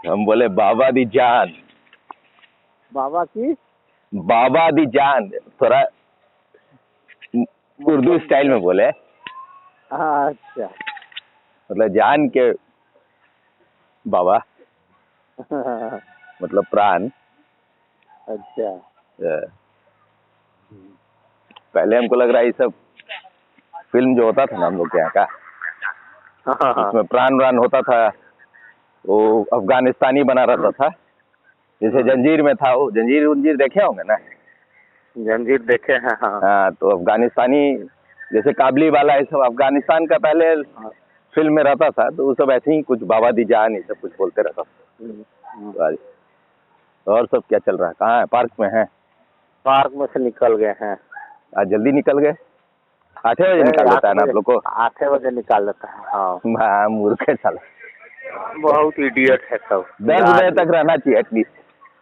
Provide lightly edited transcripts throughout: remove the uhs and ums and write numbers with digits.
हम बोले बाबा दी जान। बाबा की बाबा दी जान थोड़ा उर्दू स्टाइल में बोले। अच्छा। मतलब जान के बाबा मतलब प्राण। अच्छा। पहले हमको लग रहा है ये सब फिल्म जो होता था ना हम लोग के यहाँ का, उसमें प्राण वान होता था, वो अफगानिस्तानी बना रहता था। जैसे जंजीर में था, वो जंजीर उंजीर देखे होंगे ना? जंजीर देखे हैं। हाँ हाँ, तो अफगानिस्तानी जैसे काबली वाला ये सब अफगानिस्तान का पहले फिल्म में रहता था, तो वो सब ऐसे ही कुछ बाबा दी जान ये सब कुछ बोलते रहता था। तो और सब क्या चल रहा है? कहाँ है? पार्क में है? पार्क में से निकल गए हैं। आज जल्दी निकल गए? 8 बजे निकाल देता है ना आप लोग को? 8 बजे निकाल देता है। हाँ मूर्ख है साला, बहुत इडियट है सब। 10 बजे तक रहना चाहिए एटलीस्ट।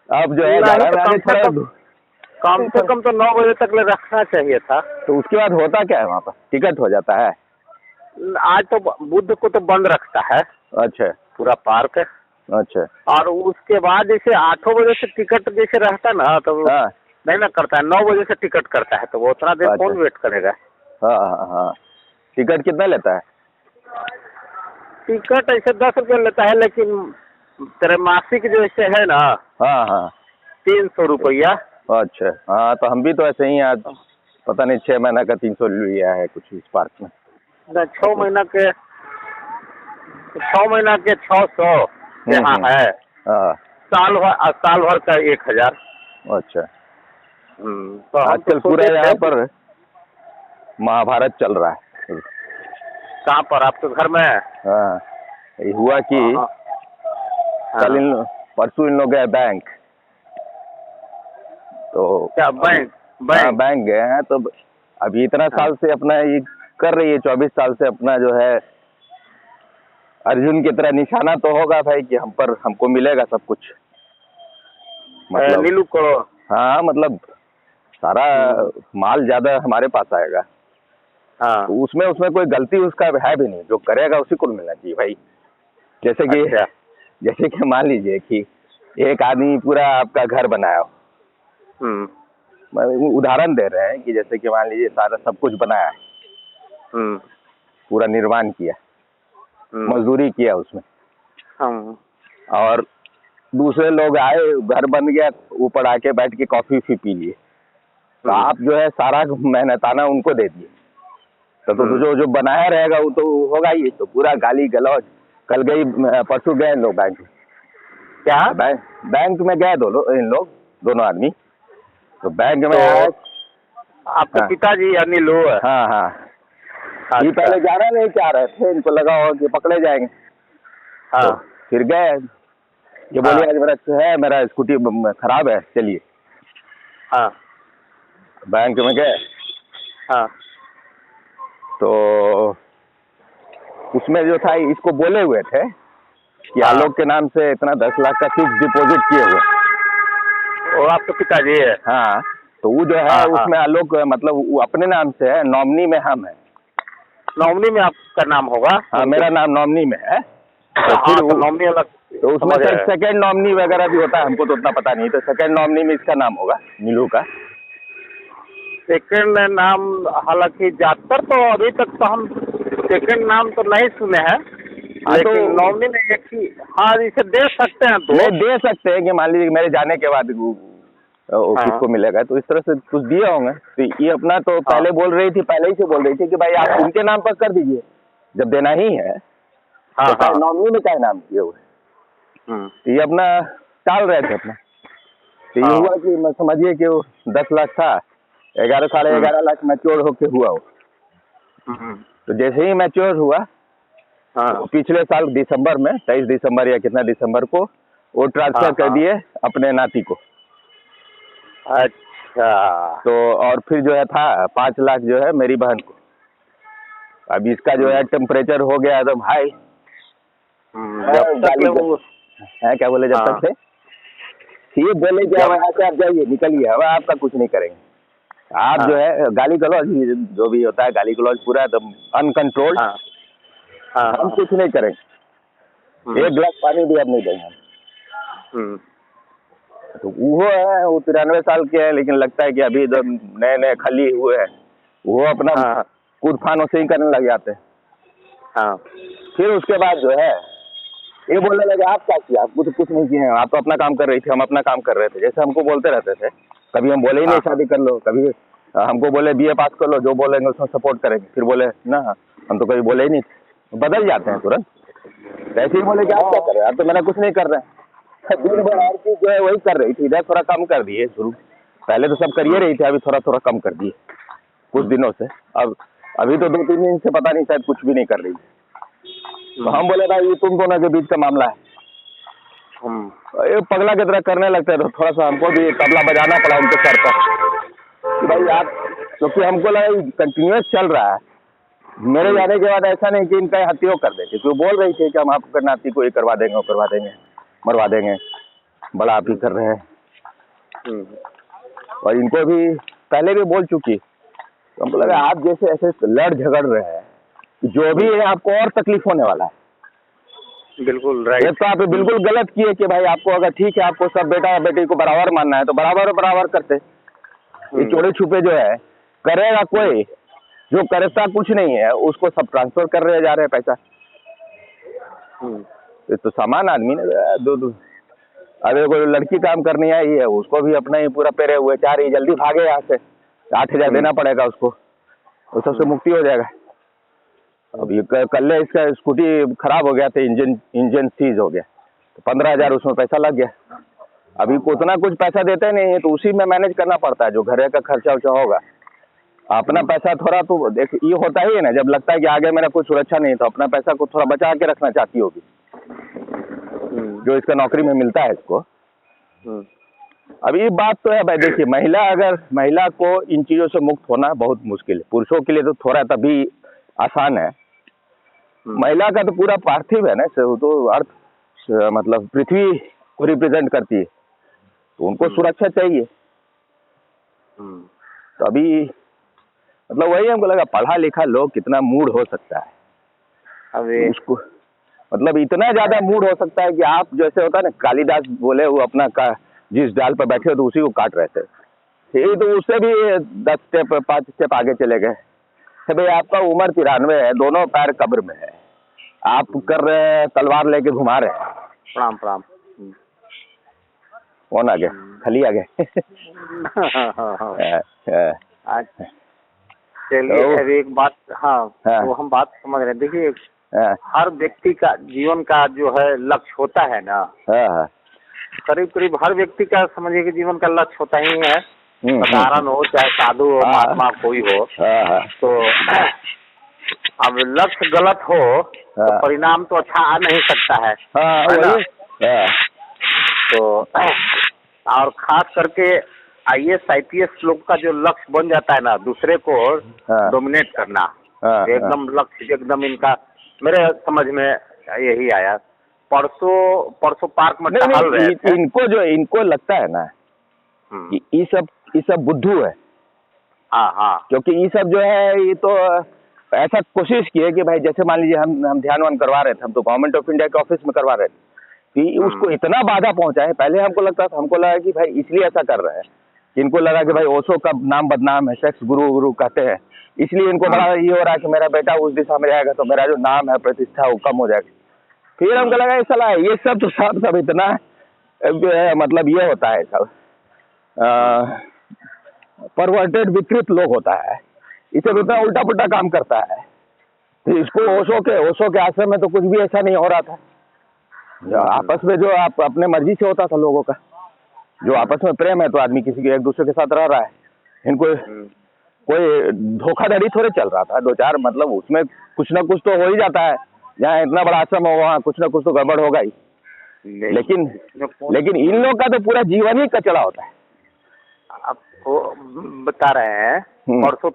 अब जो है ज्यादा में आगे थोड़ा कम से कम तो 9 बजे तक ले रखना चाहिए था। तो उसके बाद होता क्या है वहाँ पर? टिकट हो जाता है? आज तो बुध को तो बंद रखता है। अच्छा पूरा पार्क। अच्छा। और उसके बाद जैसे 8 बजे से टिकट जैसे रहता ना, तो हाँ नहीं ना करता है। 9 बजे से टिकट करता है, तो वो उतना देर कौन वेट करेगा? हाँ हाँ हाँ। टिकट कितना लेता है? टिकट ऐसे 10 रुपये लेता है, लेकिन त्रैमासिक जैसे है ना, हाँ हाँ 300 रुपया। अच्छा। हाँ तो हम भी तो ऐसे ही आज पता नहीं 6 महीना का 300 लिया है कुछ इस पार्क में। 6 महीना के 600 यहाँ है। हाँ साल भर का 1000। अच्छा। तो आजकल पूरा यहाँ पर महाभारत चल रहा है। कहाँ पर? आपके घर में? हाँ, ये हुआ कि कल परसों इन लोग गए बैंक, तो क्या बैंक? हाँ बैंक गए हैं। तो अभी इतना साल से अपना ये कर रही है, 24 साल से अपना जो है अर्जुन की तरह निशाना तो होगा भाई कि हमको मिलेगा सब कुछ। मतलब नीलू को? हाँ मतलब सारा माल ज्यादा हमारे पास आएगा। हाँ। तो उसमें कोई गलती उसका है भी नहीं, जो करेगा उसी को मिलना चाहिए भाई। जैसे कि मान लीजिए कि एक आदमी पूरा आपका घर बनाया हो, उदाहरण दे रहे हैं कि जैसे कि मान लीजिए सारा सब कुछ बनाया है, पूरा निर्माण किया, मजदूरी किया उसमें, और दूसरे लोग आए, घर बन गया, ऊपर आके बैठ के कॉफी पी लिए, तो आप जो है सारा मेहनताना उनको दे दिए, तो जो बनाया रहेगा वो तो होगा ही। तो पूरा गाली गलौज। कल परसों गए लोग बैंक में। क्या? बैंक में गए इन लोग दोनों आदमी। तो बैंक में आए आपके पिताजी या नीलू? हाँ हाँ। ये पहले जाना नहीं चाह रहे थे, इनको लगा हो कि पकड़े जाएंगे। हाँ। तो फिर गए, ये बोलिए आज मेरा स्कूटी खराब है, चलिए। हाँ। बैंक में गए। हाँ। तो उसमें जो था इसको बोले हुए थे कि आलोक के नाम से इतना 10 लाख का फिक्स डिपॉजिट किए हुए। वो आपके पिताजी है? हाँ। तो वो जो है उसमें आलोक मतलब वो अपने नाम से है, नॉमिनी में हम है। नॉमिनी में आपका नाम होगा? हाँ मेरा नाम नॉमिनी में है। तो फिर नॉमिनी अलग। तो उसमें सेकंड नॉमिनी वगैरह भी होता है, हमको तो उतना पता नहीं। तो सेकंड नॉमिनी में इसका नाम होगा, नीलू का। सेकंड नाम हालांकि ज्यादातर तो अभी तक तो हम सेकंड नाम तो नहीं सुने हैं, लेकिन नॉमिनी में एक ही। हाँ, इसे दे सकते हैं तो नहीं दे सकते हैं कि मान लीजिए मेरे जाने के बाद किसको मिलेगा, तो इस तरह से कुछ दिए होंगे। तो ये अपना तो पहले ही से बोल रही थी कि भाई आप उनके नाम पर कर दीजिए जब देना ही है। तो नॉमिनी में क्या नाम दिए हुए, तो ये अपना टाल रहे थे अपना। तो ये हुआ कि मैं समझिए कि वो 10 लाख था, 11.5 लाख मैच्योर होके हुआ वो। तो जैसे ही मैच्योर हुआ, तो पिछले साल दिसंबर में 23 दिसंबर या कितना दिसंबर को वो ट्रांसफर कर दिए अपने नाती को। अच्छा। तो और फिर जो है था 5 लाख जो है मेरी बहन को। अब इसका जो है टेम्परेचर हो गया तो भाई क्या बोले जब तक थे ये बोले कि अब यहाँ से आप जाइए, निकलिए, अब आपका कुछ नहीं करेंगे। आप जो है गाली गलौज जो भी होता है, गाली गलौज पूरा एकदम अनकंट्रोल्ड। हम कुछ नहीं करेंगे, एक गिलास पानी भी अब नहीं देंगे। तो वो है, वो 93 साल के है, लेकिन लगता है कि अभी तो नए नए खली हुए हैं। वो अपना हाँ कूद फान उसे ही करने लग जाते हैं। हाँ फिर उसके बाद जो है ये बोलने लगे आप क्या किया, आपको तो कुछ नहीं किए हैं, आप तो अपना काम कर रही थी, हम अपना काम कर रहे थे, जैसे हमको बोलते रहते थे। कभी हम बोले ही नहीं हाँ शादी कर लो, कभी हमको बोले बीए पास कर लो, जो बोलेंगे उसमें सपोर्ट करेंगे, फिर बोले ना हम तो कभी बोले ही नहीं थे। बदल जाते हैं तुरंत। ऐसे ही बोले कि आप क्या कर रहे हैं, आप तो मेरा कुछ नहीं कर रहे हैं। दिन भर हर चीज जो है वही कर रही थी, इधर थोड़ा कम कर दिए शुरू। पहले तो सब करिए रही थी, अभी थोड़ा थोड़ा कम कर दिए कुछ दिनों से। अब अभी तो 2-3 दिन से पता नहीं शायद कुछ भी नहीं कर रही। तो हम बोले भाई ये तुम दोनों के बीच का मामला है। ये पगला की तरह करने लगते हैं, तो थोड़ा सा हमको भी तबला बजाना पड़ा उनके सर पर कि भाई आप, क्योंकि हमको लगा कंटिन्यूस चल रहा है। मेरे जाने के बाद ऐसा नहीं कि इनका हत्या कर देंगे, क्योंकि बोल रही थी कि हम आपके नाती को ये करवा देंगे, वो करवा देंगे, मरवा देंगे, बड़ा आप ही कर रहे हैं। और इनको भी पहले भी बोल चुकी। तो हमको लगा आप जैसे ऐसे लड़ झगड़ रहे हैं, जो भी है आपको और तकलीफ होने वाला है। बिल्कुल राइट। ये तो आप बिल्कुल गलत किए कि भाई आपको अगर ठीक है, आपको सब बेटा और बेटी को बराबर मानना है तो बराबर बराबर करते। ये चोरी छुपे जो है करेगा कोई, जो करता कुछ नहीं है उसको सब ट्रांसफर कर रहे जा रहे हैं पैसा। ये तो सामान आदमी ने दो अरे कोई लड़की काम करनी आई है, उसको भी अपना ही पूरा पेरे हुए, चाह रही जल्दी भागे यहाँ से, 8,000 देना पड़ेगा उसको, वो सबसे मुक्ति हो जाएगा। अब ये कल इसका स्कूटी खराब हो गया था, इंजन सीज हो गया, तो 15,000 उसमें पैसा लग गया। अभी उतना कुछ पैसा देते नहीं है, तो उसी में मैनेज करना पड़ता है, जो घर का खर्चा उर्चा होगा। अपना पैसा थोड़ा तो देख, ये होता ही है ना, जब लगता है कि आगे मेरा कुछ सुरक्षा नहीं, तो अपना पैसा को थोड़ा बचा के रखना चाहती होगी, जो इसका नौकरी में मिलता है इसको। अब ये बात तो है भाई, देखिए महिला को इन चीजों से मुक्त होना बहुत मुश्किल है। पुरुषों के लिए तो थोड़ा तभी आसान है। महिला का तो पूरा पार्थिव है ना, वो तो अर्थ मतलब पृथ्वी को रिप्रेजेंट करती है, तो उनको सुरक्षा चाहिए। तो अभी मतलब वही हमको लगा, पढ़ा लिखा लोग कितना मूड हो सकता है अभी उसको, मतलब इतना ज्यादा मूड हो सकता है कि आप जैसे होता है ना, कालिदास बोले वो अपना जिस डाल पर बैठे हो तो उसी को काट रहे थे, यही तो उससे भी 10 स्टेप 5 स्टेप आगे चले गए। भाई आपका उम्र 93 है, दोनों पैर कब्र में है, आप कर रहे हैं तलवार लेके घुमा रहे हैं। प्रणाम प्रणाम। कौन आ गया? खली आ गए। चलिए अभी एक बात, हाँ वो हम बात समझ रहे हैं। देखिए हर व्यक्ति का जीवन का जो है लक्ष्य होता है ना, करीब करीब हर व्यक्ति का समझिए कि जीवन का लक्ष्य होता ही है, साधारण हो चाहे साधु हो, महात्मा कोई हो। तो अब लक्ष्य गलत हो तो परिणाम तो अच्छा आ नहीं सकता है, है ना? तो और खास करके IAS IPS लोग का जो लक्ष्य बन जाता है ना, दूसरे को डोमिनेट करना, एकदम लक्ष्य एकदम इनका मेरे समझ में यही आया। परसों पार्क में टहल रहे थे। इनको लगता है ना कि ये सब बुद्धू है। हाँ, क्योंकि ये सब जो है, ये तो ऐसा कोशिश की है कि भाई जैसे मान लीजिए हम ध्यान वान करवा रहे थे, हम तो गवर्नमेंट ऑफ इंडिया के ऑफिस में करवा रहे थे, कि उसको इतना बाधा पहुंचा है। पहले हमको लगा कि भाई इसलिए ऐसा कर रहे हैं, इनको लगा कि भाई ओशो का नाम बदनाम है, सेक्स गुरु कहते हैं, इसलिए इनको बड़ा ये हो रहा है कि मेरा बेटा उस दिशा में जाएगा तो मेरा जो नाम है, प्रतिष्ठा वो कम हो जाएगी। फिर हमको लगा ये सलाह है, ये सब तो सब इतना मतलब ये होता है सब परवर्टेड विकृत लोग होता है, इसे इतना उल्टा पुल्टा काम करता है। तो इसको ओशो के आश्रम में तो कुछ भी ऐसा नहीं हो रहा था। आपस में जो आप अपने मर्जी से होता था लोगों का, जो आपस में प्रेम है तो आदमी किसी के एक दूसरे के साथ रह रहा है। इनको कोई धोखाधड़ी थोड़े चल रहा था, 2-4 मतलब उसमें कुछ ना कुछ तो हो ही जाता है। जहाँ इतना बड़ा आश्रम हो वहाँ कुछ ना कुछ तो गड़बड़ होगा ही। लेकिन इन लोग का तो पूरा जीवन ही कचड़ा होता है। आपको बता रहे हैं, परसों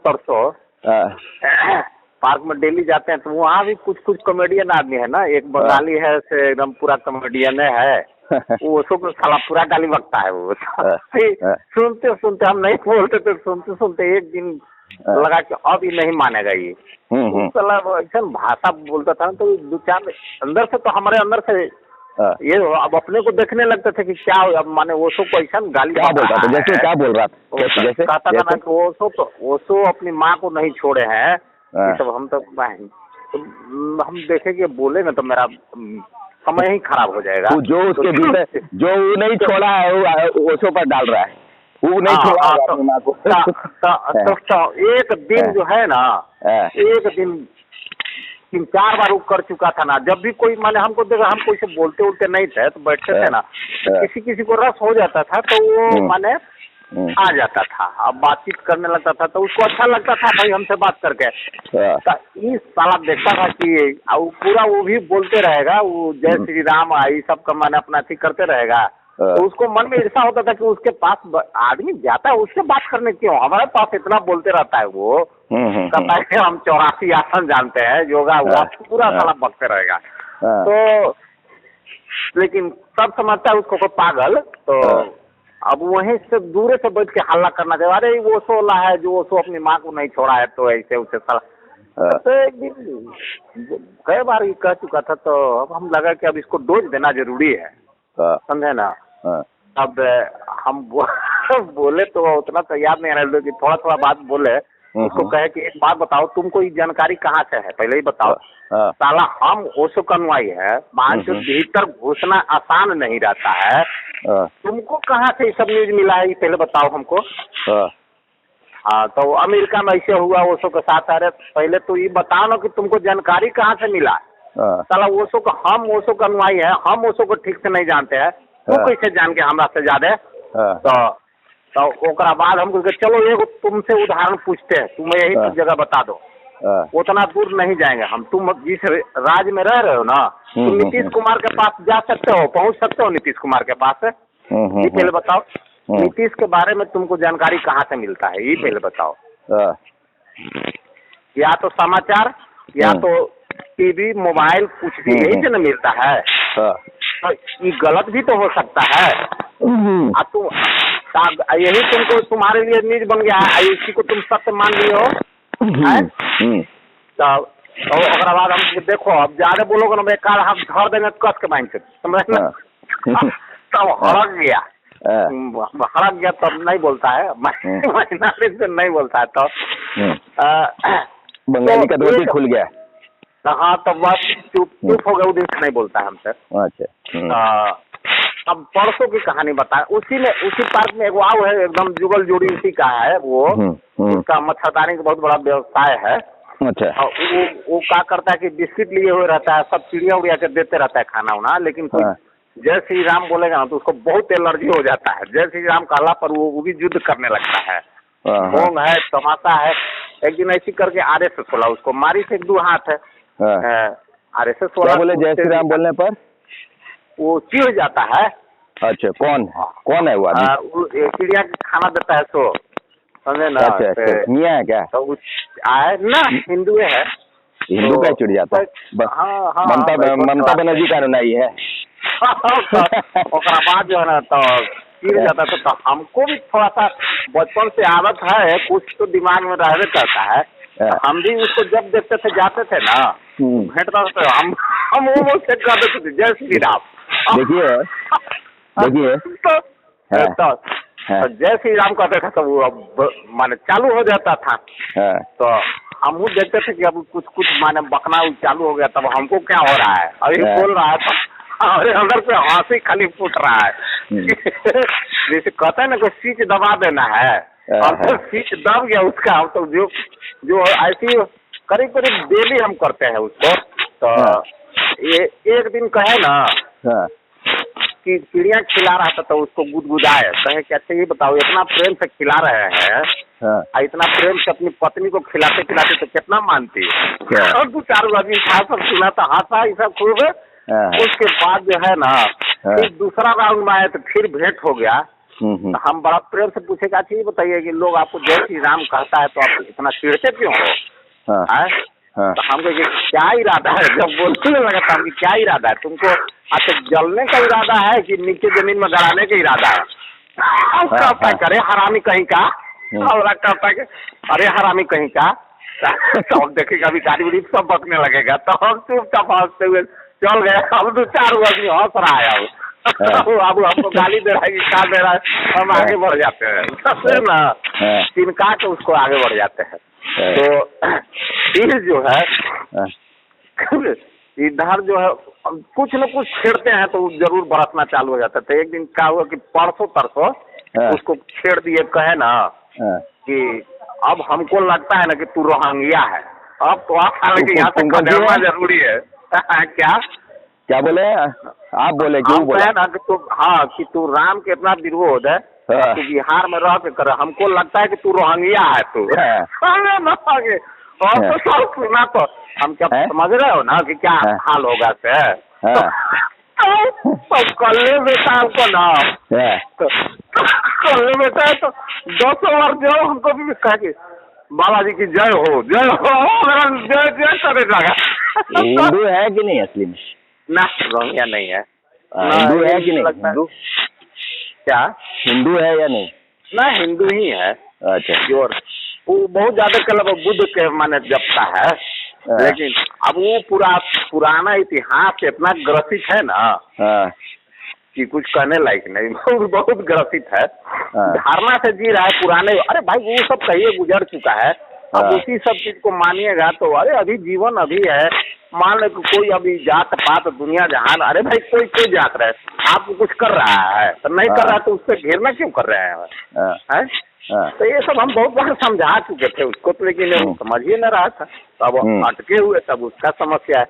पार्क में डेली जाते हैं तो वहाँ भी कुछ कॉमेडियन आदमी है ना, एक बंगाली है से एकदम पूरा कॉमेडियन है, वो उसको साला पूरा गाली बकता है वो। सुनते हम नहीं बोलते थे, सुनते एक दिन लगा कि अब ये नहीं मानेगा ये, साला ऐसा भाषा बोलता था तो 2-4 अंदर से तो हमारे अंदर से ये अब अपने को देखने लगते थे कि क्या अब माने ओशो को ऐसा गाली क्या बोल रहा था, जैसे क्या बोल रहा था, जैसे कहता था ना कि ओशो अपनी माँ को नहीं छोड़े हैं, ये सब हम तो हम देखे कि बोले ना तो मेरा समय ही खराब हो जाएगा। जो उसके भीतर जो वो नहीं छोड़ा है वो ओशो पर डाल रहा है, वो नहीं छोड़ा अपनी माँ को। तो एक दिन जो है ना, एक दिन 3-4 बार वो कर चुका था ना, जब भी कोई माने हमको देखा, हम कोई से बोलते उलते नहीं थे तो बैठते थे ना, तो किसी को रस हो जाता था तो वो माने आ जाता था, अब बातचीत करने लगता था तो उसको अच्छा लगता था भाई हमसे बात करके। तो इस साला देखता था कि पूरा वो भी बोलते रहेगा, वो जय श्री राम आई सब का माने अपना ठीक करते रहेगा, तो उसको मन में ऐसा होता था कि उसके पास आदमी जाता है उससे बात करने क्यों, हमारे पास इतना बोलते रहता है वो, कहता है हम 84 आसन जानते हैं, योगा हुआ पूरा साला बकते रहेगा। तो लेकिन सब समझता है उसको पागल, तो अब वहीं से दूर से बैठ के हल्ला करना चाहिए, अरे वो सोला है जो ओशो अपनी माँ को नहीं छोड़ा है, तो ऐसे उसे साला। तो एक दिन कई बार ये कह चुका था, तो अब हम लगा कि अब इसको डोज देना जरूरी है, समझे ना। अब हम बोले तो उतना तो याद नहीं आ रहा कि थोड़ा थोड़ा बात बोले, उसको कहे कि एक बात बताओ, तुमको ये जानकारी कहाँ से है, पहले ही बताओ। साला हम ओशो का अनुयायी है, मान के भीतर घुसना आसान नहीं रहता है, तुमको कहाँ से ये सब न्यूज मिला है, ये पहले बताओ हमको। हाँ, तो अमेरिका में ऐसे हुआ ओशो के साथ, अरे पहले तो ये बताओ ना कि तुमको जानकारी कहाँ से मिला। साला ओशो का, हम ओशो का अनुयायी है, हम ओशो को ठीक से नहीं जानते हैं, तू कैसे जान के हमरा से ज्यादा। तो ओकरा बाद हम चलो एगो तुमसे उदाहरण पूछते हैं, तुम यही जगह बता दो, उतना दूर नहीं जाएंगे हम, तुम जिस राज्य में रह रहे हो ना, तुम नीतीश कुमार के पास जा सकते हो, पहुंच सकते हो नीतीश कुमार के पास, ये पहले बताओ। नीतीश के बारे में तुमको जानकारी कहाँ से मिलता है, ये पहले बताओ। या तो समाचार, या तो टीवी, मोबाइल, कुछ भी यही से न मिलता है। तो ये गलत भी तो हो सकता है। तुम यही तुमको तुम्हारे लिए न्यूज बन गया है, इसी को तुम सत्य मान लिए हो। तो अगर बाद हम देखो, अब ज्यादा बोलोगे ना बेकार, हम धर देंगे कस के बांध के, समझ ना। तब हड़क गया, तब नहीं बोलता है, महीना से नहीं बोलता है, तो बंगाली का धोती खुल गया। हाँ, तब बस चुप हो गया, उस दिन से नहीं बोलता है हमसे। अच्छा। अब परसों की कहानी बता, उसी पार्क में एगो आओ है, एकदम जुगल जोड़ी उसी का है वो, उसका मच्छरदानी का बहुत बड़ा व्यवसाय है। अच्छा। वो क्या करता है कि बिस्किट लिए हुए रहता है, सब चिड़िया उड़िया के देते रहता है खाना उना, लेकिन कोई जय श्री राम बोलेगा ना तो उसको बहुत एलर्जी हो जाता है। जय श्री राम कहला पर वो भी युद्ध करने लगता है, भोंग है, तमाशा है। एक दिन ऐसी करके RSS बोला उसको, मारी से 1-2 हाथ है। RSS बोला, बोले जय श्री राम बोलने पर वो चिढ़ जाता है। अच्छा, कौन है वो आदमी? चिड़िया खाना देता है, तो समझे ना। अच्छा, मियाँ है क्या? तो आए ना, हिंदू है। हिंदू का चिढ़ जाता है। ममता बनर्जी का अनुयायी है। ओकरा बाद जो है ना, तो चिढ़ जाता है। तो हमको भी थोड़ा सा बचपन से आदत है, कुछ तो दिमाग में रहने करता है। हम भी उसको जब देखते थे, जाते थे ना, भेंटता था, हम वो से कर देते थे जय श्री राम। देखिए तो जय श्री राम कहते थे, तो वो माने चालू हो जाता था। तो हम देखते थे कि अब कुछ माने बकना चालू हो गया, तब हमको क्या हो रहा है, अभी बोल रहा है, तो हमारे अंदर से हंसी खाली फूट रहा है। जैसे कहते हैं ना कि स्विच दबा देना है, अब तो स्विच दब गया उसका। हम तो जो ऐसी करीब डेली हम करते हैं उसको। तो ये एक दिन कहे ना कि चिड़िया खिला रहा था, तो उसको गुदगुदाए, कहे कि अच्छा ये बताओ, इतना प्रेम से खिला रहे हैं, इतना प्रेम से अपनी पत्नी को खिलाते खिलाते तो कितना मानती है। और 2-4 आदमी था, सब सुना था, हंसा ये सब खूब। उसके बाद जो है ना, फिर दूसरा राउंड में आया तो फिर भेंट हो गया। हम बड़ा प्रेम से पूछेगा, अच्छा ये बताइए कि लोग आपको जय श्री राम कहता है तो आप इतना चिढ़ते क्यों हो? तो हम कहे क्या इरादा है, जब बोलने लगा था हम क्या इरादा है तुमको, अच्छा जलने का इरादा है कि नीचे जमीन में गड़ाने का इरादा है? कहता है करे हरामी कहीं का, और कहता है अरे हरामी कहीं का। तो हम देखेगा अभी गाड़ी उड़ी सब बकने लगेगा, तो हम चुपचाप हंसते हुए चल गए। अब तो 4 आदमी हंस रहा है। अब हमको गाली दे रहा है कि क्या दे रहा है, हम आगे बढ़ जाते हैं फिर ना तिनका के उसको आगे बढ़ जाते हैं। तो फिर जो है इधर जो है कुछ न कुछ छेड़ते हैं तो जरूर बरसना चालू हो जाता है। तो एक दिन क्या हुआ कि परसों तरसों उसको छेड़ दिए, कहे ना कि अब हमको लगता है ना कि तू रोहंगिया है, अब तो आप यहाँ से खदेड़ना जरूरी है। क्या बोले आप? बोले क्यों बोले ना कि तू, हाँ, कि तू राम के इतना विरोध है, तू बिहार में रह के कर, हमको लगता है कि तू रोहंगिया है तू। और तो सब सुना तो हम क्या समझ रहे हो ना कि क्या हाल होगा से। तो कल्ले बेटा हमको ना कल्ले बेटा तो 200 बार जो हमको भी कहा कि बाबा जी की जय हो, जय हो, जय जय करे लगा। हिंदू है कि नहीं असली में? ना रोहिंग्या नहीं है। हिंदू है कि नहीं? हिंदू क्या हिंदू है या नहीं? ना हिंदू ही है। अच्छा। और वो बहुत ज्यादा कल बुद्ध के माने जपता है, लेकिन अब वो पुराना इतिहास इतना ग्रसित है ना कि कुछ कहने लायक नहीं। बहुत ग्रसित है, धारणा से जी रहा है पुराने। अरे भाई वो सब कहिए गुजर चुका है, अब उसी सब चीज को मानिएगा तो अरे अभी जीवन अभी है। मान लो कोई अभी जात पात दुनिया जहान, अरे भाई कोई जात रहे, आपको कुछ कर रहा है तो नहीं कर रहा तो उससे घेरना क्यों कर रहे हैं? तो ये सब हम बहुत बार समझा चुके थे उसको, तो लेकिन वो समझ ही न रहा था। तब अटके हुए, तब उसका समस्या है।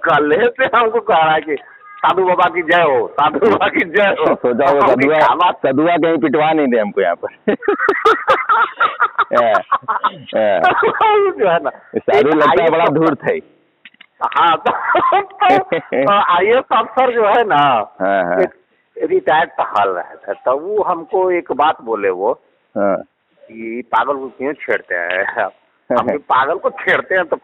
कल से हमको कह रहा है कि साधु बाबा की जय हो, साधु बाबा की जय हो। सदुआ कहीं पिटवा नहीं दे हमको यहाँ पर। जो है ना साधु लगता है बड़ा दूर थे। हाँ, तो IAS अफसर जो है ना रिटायर्ड हाल रहे थे, तो वो हमको एक बात बोले, वो कि पागल को क्यों छेड़ते हैं? हम पागल को छेड़ते हैं तो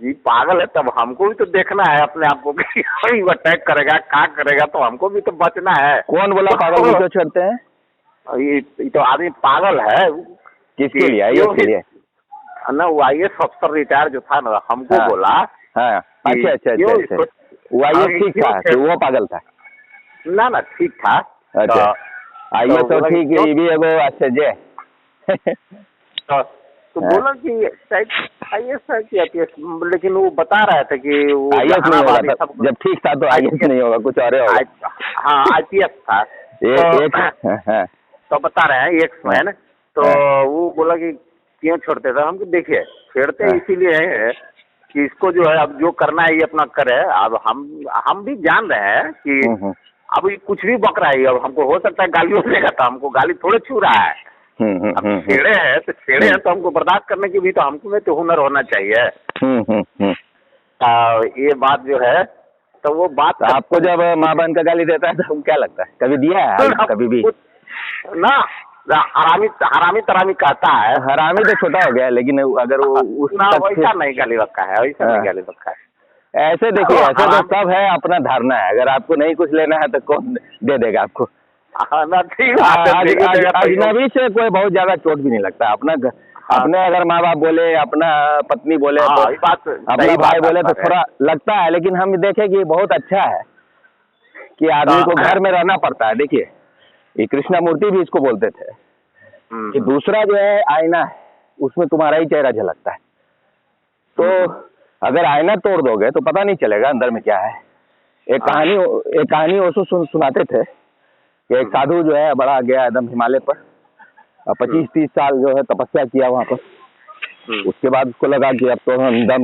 ये पागल है, तब हमको भी तो देखना है अपने आप को कि अटैक करेगा, क्या करेगा, तो हमको भी तो बचना है। कौन बोला पागल को क्यों छेड़ते हैं? ये तो आदमी पागल है। किसके लिए? IAS के लिए ना? वो IAS अफसर रिटायर जो था ना, हमको बोला। अच्छा। वो IAS ठीक था कि वो पागल था? ना ठीक था। अच्छा, IAS तो ठीक है, ये भी एगो आश्चर्य है। तो बोला कि IAS है कि IPS, लेकिन वो बता रहे थे कि वो IAS नहीं होगा, जब ठीक था तो IAS नहीं होगा, कुछ और होगा। हाँ, IPS था। तो बता रहे हैं एक्समैन। तो वो बोला कि क्यों छोड़ते थे? हम देखिए छेड़ते इसीलिए है कि इसको जो है अब जो करना है ये अपना करे। अब हम भी जान रहे हैं कि अब कुछ भी बक रहा है, अब हमको हो सकता है गाली देगा, तो हमको गाली थोड़े छू रहा है। अब छेड़े हैं तो हमको बर्दाश्त करने की भी तो हमको में तो हुनर होना चाहिए। ये बात जो है, तो वो बात आपको जब माँ बहन का गाली देता है तो क्या लगता है? कभी दिया है कभी भी? ना हरामी तरामी कहता है। हरामी तो छोटा हो गया, लेकिन अगर वो वैसा नहीं गाली रखा है, वैसा नहीं गाली रखा है। ऐसे देखिए, ऐसे तो सब है, अपना धारणा है। अगर आपको नहीं कुछ लेना है तो कौन दे देगा आपको? अजनबी से कोई बहुत ज्यादा चोट भी नहीं लगता। अपने अगर माँ बाप बोले, अपना पत्नी बोले, अपना भाई बोले तो थोड़ा लगता है, लेकिन हम देखें कि बहुत अच्छा है कि आदमी को घर में रहना पड़ता है। देखिए, ये कृष्णमूर्ति भी इसको बोलते थे कि दूसरा जो है आईना है, उसमें तुम्हारा ही चेहरा झलकता है। तो अगर आईना तोड़ दोगे तो पता नहीं चलेगा अंदर में क्या है। एक कहानी ओशो सुनाते थे कि एक साधु जो है बड़ा गया एकदम हिमालय पर, 25-30 साल जो है तपस्या किया वहाँ पर। उसके बाद उसको लगा कि अब तो हम एकदम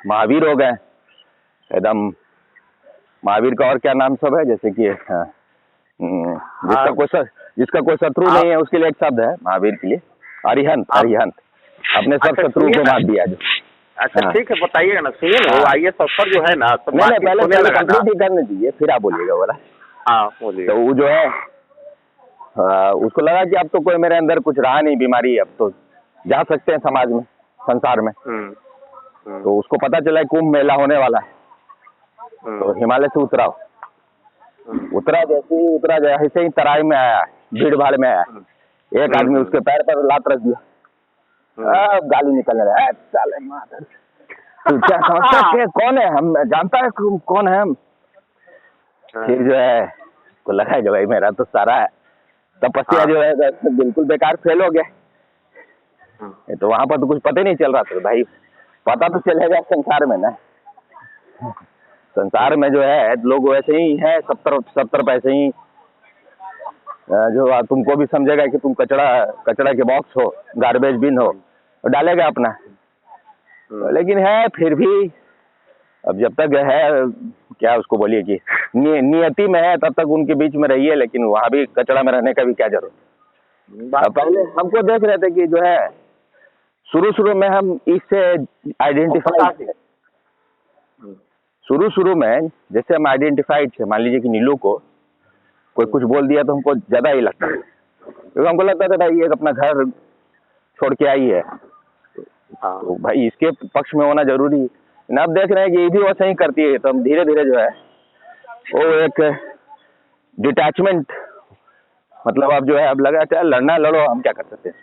महावीर हो गए। एकदम महावीर का और क्या नाम सब है, जैसे कि जिसका कोई शत्रु नहीं है उसके लिए एक शब्द है महावीर के लिए, अरिहंत। अपने सब शत्रु को मार दिया जो। अच्छा ठीक है, बताइएगा ना, सुनिए ना। वो IAS अफसर जो है ना, तो पहले कंप्लीट ही करने दीजिए, फिर आप बोलिएगा बोला। हाँ बोलिए। तो वो जो है उसको लगा कि अब तो कोई मेरे अंदर कुछ रहा नहीं, बीमारी, अब तो जा सकते हैं समाज में, संसार में। तो उसको पता चला कुंभ मेला होने वाला है, तो हिमालय से उतरा जैसे ही तराई में आया, भीड़ भाड़ में आया, एक आदमी उसके पैर पर लात रख दिया। गाली निकलने लगा, साले मादर। तो क्या समझता है कौन है हम, जानता है कौन है हम। फिर जो है को लगा कि भाई मेरा तो सारा तपस्या जो है बिल्कुल बेकार फेल हो गया। तो वहां पर तो कुछ पता ही नहीं चल रहा था भाई, पता तो चलेगा संसार में ना, संसार में जो है लोग वैसे ही है, 70 पैसे ही जो तुमको भी समझेगा कि तुम कचड़ा के बॉक्स हो, गार्बेज बिन हो, और डालेगा अपना। लेकिन है फिर भी अब जब तक है क्या उसको बोलिए कि नियति में है तब तक उनके बीच में रहिए, लेकिन वहां भी कचड़ा में रहने का भी क्या जरूरत। पहले हमको देख रहे थे कि जो है शुरू में हम इससे आइडेंटिफाई, शुरू में जैसे हम आइडेंटिफाइड थे, मान लीजिए कि नीलू को कोई कुछ बोल दिया तो हमको ज्यादा ही लगता है, क्योंकि हमको लगता था भाई ये अपना घर छोड़ के आई है तो भाई इसके पक्ष में होना जरूरी है। अब देख रहे हैं कि ये भी वैसे ही करती है, तो हम धीरे धीरे जो है वो एक डिटैचमेंट, मतलब अब जो है अब लगा चाहे लड़ना लड़ो, हम क्या कर सकते हैं।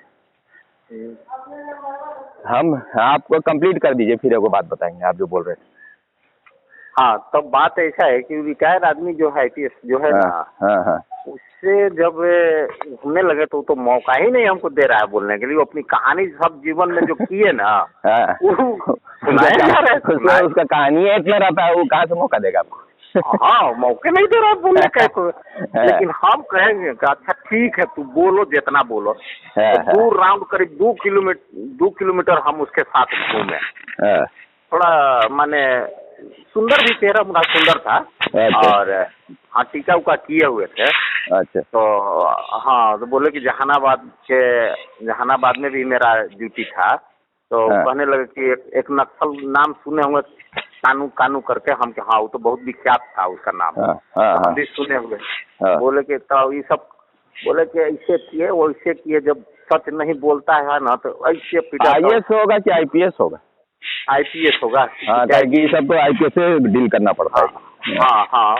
हम आपको कंप्लीट कर दीजिए, फिर एगो बात बताएंगे आप जो बोल रहे थे। हाँ, तब बात ऐसा है कि रिटायर आदमी जो है जो है ना, उससे जब घूमने लगे तो मौका ही नहीं हमको दे रहा है बोलने के लिए। वो अपनी कहानी सब जीवन में जो किए ना उसका कहानी इतना रहता है, वो कहाँ से मौका देगा आपको। हाँ, मौके नहीं दे रहा बोलने का। लेकिन हम कहेंगे कि अच्छा ठीक है तू बोलो जितना बोलो। तो दूर राउंड करीब 2 किलोमीटर हम उसके साथ घूमे। थोड़ा माने सुंदर भी, चेहरा बड़ा सुंदर था। और हाँ, टीका उका किए हुए थे। अच्छा। तो हाँ, तो बोले कि जहानाबाद में भी मेरा ड्यूटी था। तो कहने लगे कि एक नक्सल नाम सुने होंगे, कानू करके। हम के हाँ, वो तो बहुत विख्यात था उसका नाम। हम भी सुने हुए। बोले कि तो ये सब बोले कि ऐसे किए वैसे किए, जब सच नहीं बोलता है ना तो ऐसे पिटा। IAS होगा कि IPS होगा? IPS होगा। हाँ, ये सब तो IPS से डील करना पड़ता है। हाँ।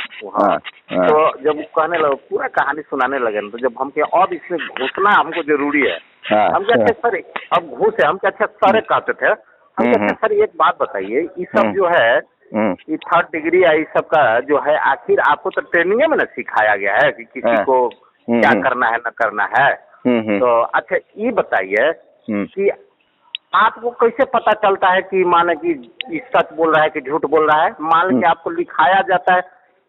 तो जब कहने लगे, पूरा कहानी सुनाने लगे, तो जब हम के अब इसमें घुसना हमको जरूरी है। हम क्या अच्छा सर अब घुसे, हम क्या अच्छा सर कहते थे। हम क्या सर एक बात बताइए, ये सब जो है ये 3rd डिग्री या ये सब का जो है, आखिर आपको तो ट्रेनिंग में ना सिखाया गया है कि किसी को क्या करना है न करना है। तो अच्छा ये बताइए कि आपको कैसे पता चलता है कि माने कि सच बोल रहा है कि झूठ बोल रहा है। मान लीजिए आपको लिखाया जाता है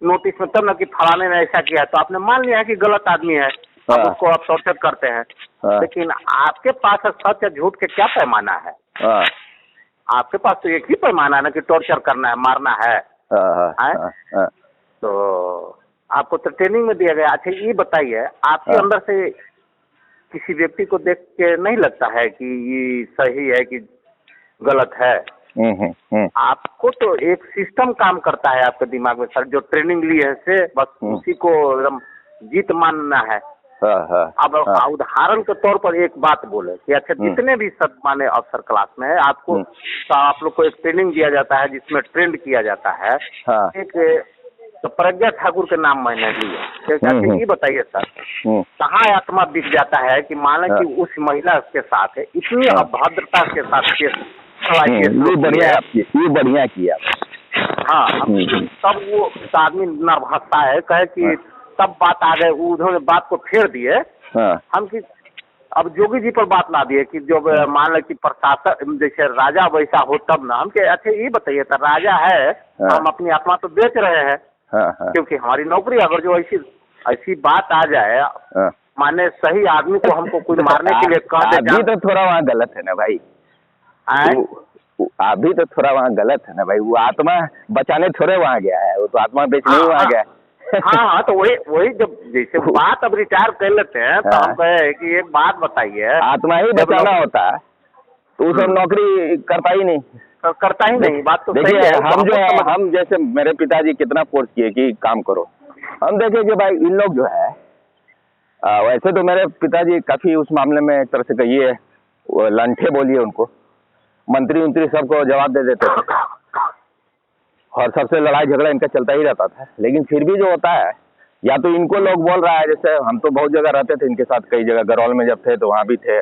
नोटिस में तब ना कि फलाने ने ऐसा किया, तो आपने मान लिया है कि गलत आदमी है, आप उसको आप टॉर्चर करते हैं। लेकिन आपके पास सच या झूठ के क्या पैमाना है? आपके पास तो एक ही पैमाना है ना कि टॉर्चर करना है, मारना है। तो आपको तो ट्रेनिंग में दिया गया। अच्छा ये बताइए, आपके अंदर से किसी व्यक्ति को देख के नहीं लगता है कि ये सही है कि गलत है? आपको तो एक सिस्टम काम करता है आपके दिमाग में सर, जो ट्रेनिंग ली है से बस उसी को एकदम जीत मानना है। अब उदाहरण के तौर पर एक बात बोले कि अच्छा जितने भी सब माने अफसर क्लास में है, आपको तो आप लोग को एक ट्रेनिंग दिया जाता है जिसमें ट्रेंड किया जाता है। एक तो प्रज्ञा ठाकुर के नाम मैंने लिए। ये बताइए सर, कहाँ आत्मा दिख जाता है कि माने कि उस महिला के साथ है इतनी अभद्रता के साथ ये बढ़िया किया। हाँ, तब वो आदमी नर्वसता है, कहे कि तब बात आ गए, उन्होंने बात को फेर दिए। हम कि अब जोगी जी पर बात ला दिए कि जो मान लो कि प्रशासन जैसे राजा वैसा हो तब ना। हम के अच्छा ये बताइए, तो राजा है, हम अपनी आत्मा तो बेच रहे हैं। क्योंकि हमारी नौकरी, अगर जो ऐसी बात आ जाए, माने सही आदमी को हमको कुछ मारने के लिए कह दे, अभी तो थोड़ा वहाँ गलत है ना भाई। अभी तो थोड़ा वहाँ गलत है ना भाई। वो आत्मा बचाने थोड़े वहाँ गया है, वो तो आत्मा बेचने ही वहाँ गया है। हाँ, तो वही जब जैसे बात अब रिटायर कर लेते हैं तो हम कहे कि एक बात बताइए, आत्मा ही बचाना होता तो वो सब नौकरी करता ही नहीं। बात तो देखिए, हम जो है, हम जैसे मेरे पिताजी कितना फोर्स किए कि काम करो। हम देखे कि भाई इन लोग जो है वैसे तो मेरे पिताजी काफी उस मामले में एक तरह से कहिए लंठे बोलिए उनको, मंत्री सबको जवाब दे देते थे और सबसे लड़ाई झगड़ा इनका चलता ही रहता था। लेकिन फिर भी जो होता है, या तो इनको लोग बोल रहा है, जैसे हम तो बहुत जगह रहते थे इनके साथ, कई जगह गरौल में जब थे तो वहाँ भी थे,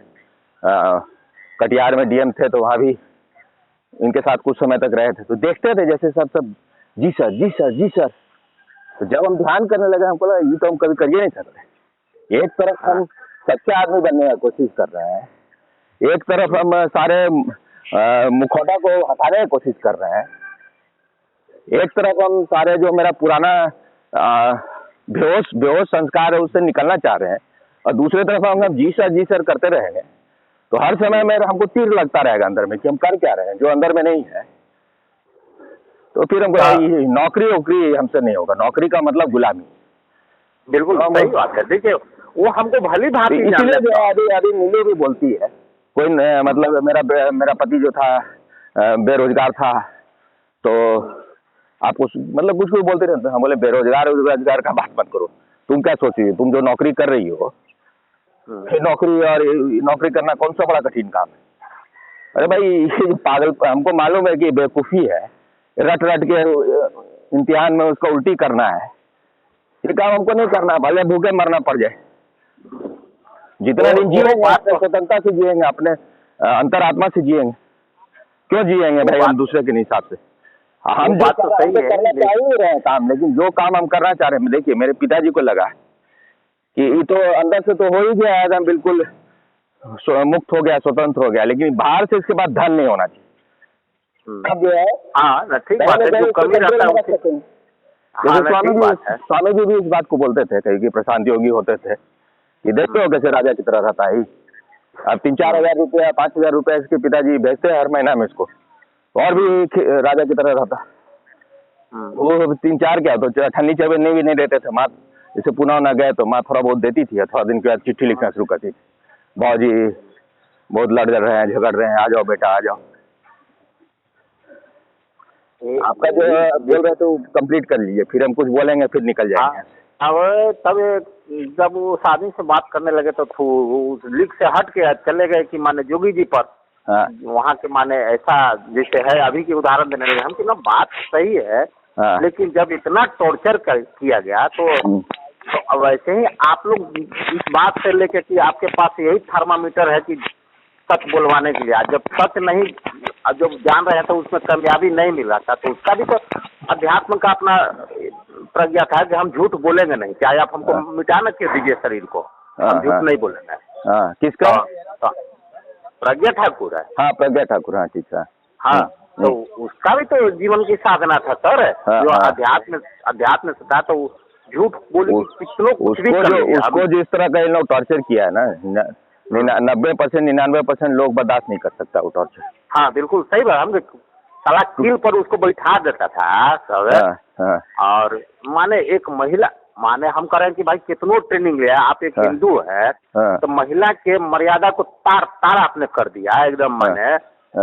कटिहार में DM थे तो वहाँ भी इनके साथ कुछ समय तक रहे थे, तो देखते थे जैसे सब जी सर जी सर जी सर। तो जब हम ध्यान करने लगे हमको लगा ये तो हम कभी कर ही नहीं सकते। एक तरफ हम सच्चे आदमी बनने की कोशिश कर रहे हैं, एक तरफ हम सारे मुखौटा को हटाने की कोशिश कर रहे हैं, एक तरफ हम सारे जो मेरा पुराना बेहोश संस्कार है उससे निकलना चाह रहे हैं, और दूसरी तरफ हम जी सर करते रहेंगे तो हर समय में हमको तीर लगता रहेगा अंदर में कि हम कर क्या रहे हैं जो अंदर में नहीं है। तो फिर हमको नौकरी वोकरी हमसे नहीं होगा, नौकरी का मतलब गुलामी। बिल्कुल सही बात है। देखिए वो हमको भली भांति इसलिए जो अभी नीलू भी बोलती है, कोई मतलब मेरा पति जो था बेरोजगार था, तो आप कुछ मतलब कुछ भी बोलते रहते। हम बोले बेरोजगार का बात मत करो, तुम क्या सोची, तुम जो नौकरी कर रही हो, नौकरी करना कौन सा बड़ा कठिन काम है। अरे भाई ये पागल, हमको मालूम है कि बेवकूफ़ी है, रट के इम्तिहान में उसको उल्टी करना है, ये काम हमको नहीं करना, भले भूखे मरना पड़ जाए। जितना दिन जिएंगे स्वतंत्रता से जिएंगे, अपने अंतरात्मा से जिएंगे, क्यों जिएंगे भाई हम दूसरे के हिसाब से। हम बात तो सही है, करना चाह ही रहे हैं काम, लेकिन जो काम हम करना चाह रहे हैं, देखिए मेरे पिताजी को लगा कि ये तो अंदर से तो हो ही गया एकदम बिल्कुल मुक्त हो गया, स्वतंत्र हो गया, लेकिन बाहर से इसके बाद धन नहीं होना चाहिए। अब जो है ठीक बात है, जो कमी रहता है स्वामी जी भी इस बात को बोलते थे, कहीं की प्रशांत योगी होते थे कि देखते हो कैसे राजा की तरह रहता है। अब 3-4 हजार रुपया 5 हजार रुपया इसके पिताजी भेजते हैं हर महीना में इसको, और भी राजा की तरह रहता। वो 3-4 क्या तो ठंडी चबेने भी नहीं देते थे। माँ जैसे पुणे न गए तो माँ थोड़ा बहुत देती थी, थोड़ा दिन के बाद चिट्ठी लिखना शुरू करती थी, बाबूजी बहुत लड़ रहे हैं, झगड़ रहे हैं, आ जाओ बेटा आ जाओ। आपका जो बोल रहे तो कंप्लीट कर लीजिए, फिर हम कुछ बोलेंगे फिर निकल जाएंगे। अब तब जब उस आदमी से बात करने लगे तो उस लीग से हट के चले गए कि माने जोगी जी पर, वहाँ के माने ऐसा जैसे है अभी की उदाहरण देने लगे। हम कि ना बात सही है, लेकिन जब इतना टॉर्चर किया गया तो अब वैसे ही आप लोग इस बात से लेके कि आपके पास यही थर्मामीटर है कि सच बोलवाने के लिए, जब सच नहीं जब जान रहे हैं तो उसमें कामयाबी नहीं मिल रहा था, तो उसका भी तो अध्यात्म का अपना प्रज्ञा था कि हम झूठ बोलेंगे नहीं, चाहे आप हमको मिटा न के दीजिए शरीर को, हम झूठ नहीं बोलेंगे। किसका? प्रज्ञा ठाकुर है। हाँ प्रज्ञा ठाकुर, हाँ ठीक है। हाँ तो उसका भी तो जीवन की साधना था सर, जो अध्यात्म से था, तो झूठ बोली कितनों कुछ भी उसको जिस तरह का इन लोग टॉर्चर किया है ना, 90% 99% लोग बर्दाश्त नहीं कर सकता वो टॉर्चर। हाँ बिल्कुल सही बात। हम साला कील पर उसको बैठा देता था सब। और माने एक महिला, माने हम कह रहे हैं कि भाई कितनों ट्रेनिंग लिया, आप एक हिंदू है तो महिला के मर्यादा को तार आपने कर दिया एकदम। मैंने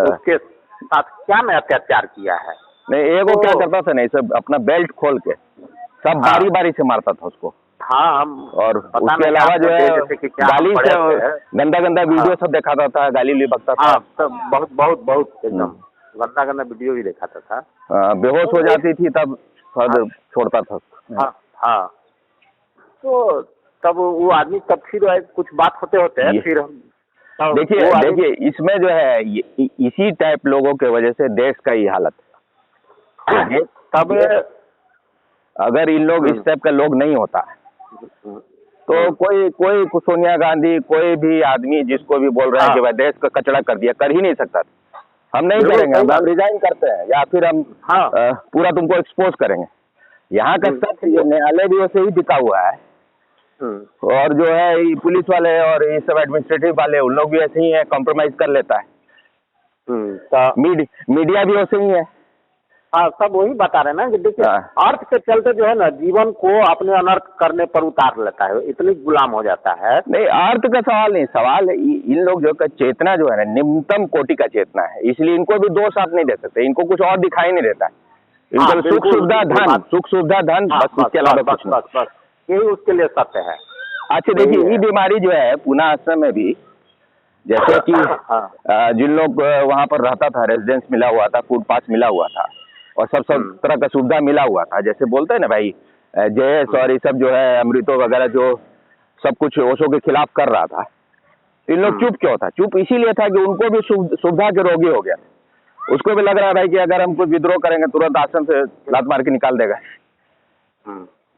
उसके साथ क्या मैं अत्याचार किया है। नहीं एक वो क्या करता था, नहीं सब अपना बेल्ट खोल के सब बारी बारी से मारता था उसको। हाँ और उसके अलावा जो है गाली से गंदा वीडियो सब दिखाता था, गाली भी बकता था। सब बहुत एकदम गंदा वीडियो भी दिखाता था। बेहोश हो जाती थी तब छोड़ता था। हाँ तो तब वो आदमी तब फिर कुछ बात होते फिर हम देखिए इसमें जो है इसी टाइप लोगों के वजह से देश का ये हालत है। तब अगर इन लोग इस टाइप का लोग नहीं होता तो कोई सोनिया गांधी, कोई भी आदमी जिसको भी बोल रहे हैं कि भाई देश का कचरा कर दिया, कर ही नहीं सकता। हम नहीं करेंगे, हम रिजाइन करते हैं या फिर हम पूरा तुमको एक्सपोज करेंगे। यहाँ का सच न्यायालय भी वैसे ही टिका हुआ है, और जो है पुलिस वाले और ये सब एडमिनिस्ट्रेटिव वाले उन लोग भी ऐसे ही है, कॉम्प्रोमाइज कर लेता है। मीडिया भी वैसे ही है। हाँ सब वही बता रहे हैं ना कि देखिए अर्थ के चलते जो है ना जीवन को अपने अनर्थ करने पर उतार लेता है, इतनी गुलाम हो जाता है। नहीं अर्थ का सवाल नहीं, सवाल है इन लोग जो का चेतना जो है ना निम्नतम कोटि का चेतना है, इसलिए इनको भी दोष आप नहीं दे सकते। इनको कुछ और दिखाई नहीं देता है, इनको सुख सुविधा धन बस, इसके अलावा कुछ नहीं, यही उसके लिए सत्य है। अच्छा देखिए ये बीमारी जो है पुणे आश्रम में भी, जैसे कि जिन लोग वहाँ पर रहता था, रेजिडेंस मिला हुआ था, फूड पास मिला हुआ था और सब तरह का सुविधा मिला हुआ था, जैसे बोलते हैं ना भाई जयेश और ये सब जो है अमृतो वगैरह जो सब कुछ ओशो के खिलाफ कर रहा था, इन लोग चुप क्यों था? चुप इसीलिए था कि उनको भी सुविधा के रोगी हो गया। उसको भी लग रहा है भाई कि अगर हम कुछ विद्रोह करेंगे तुरंत आश्रम से लात मार के निकाल देगा।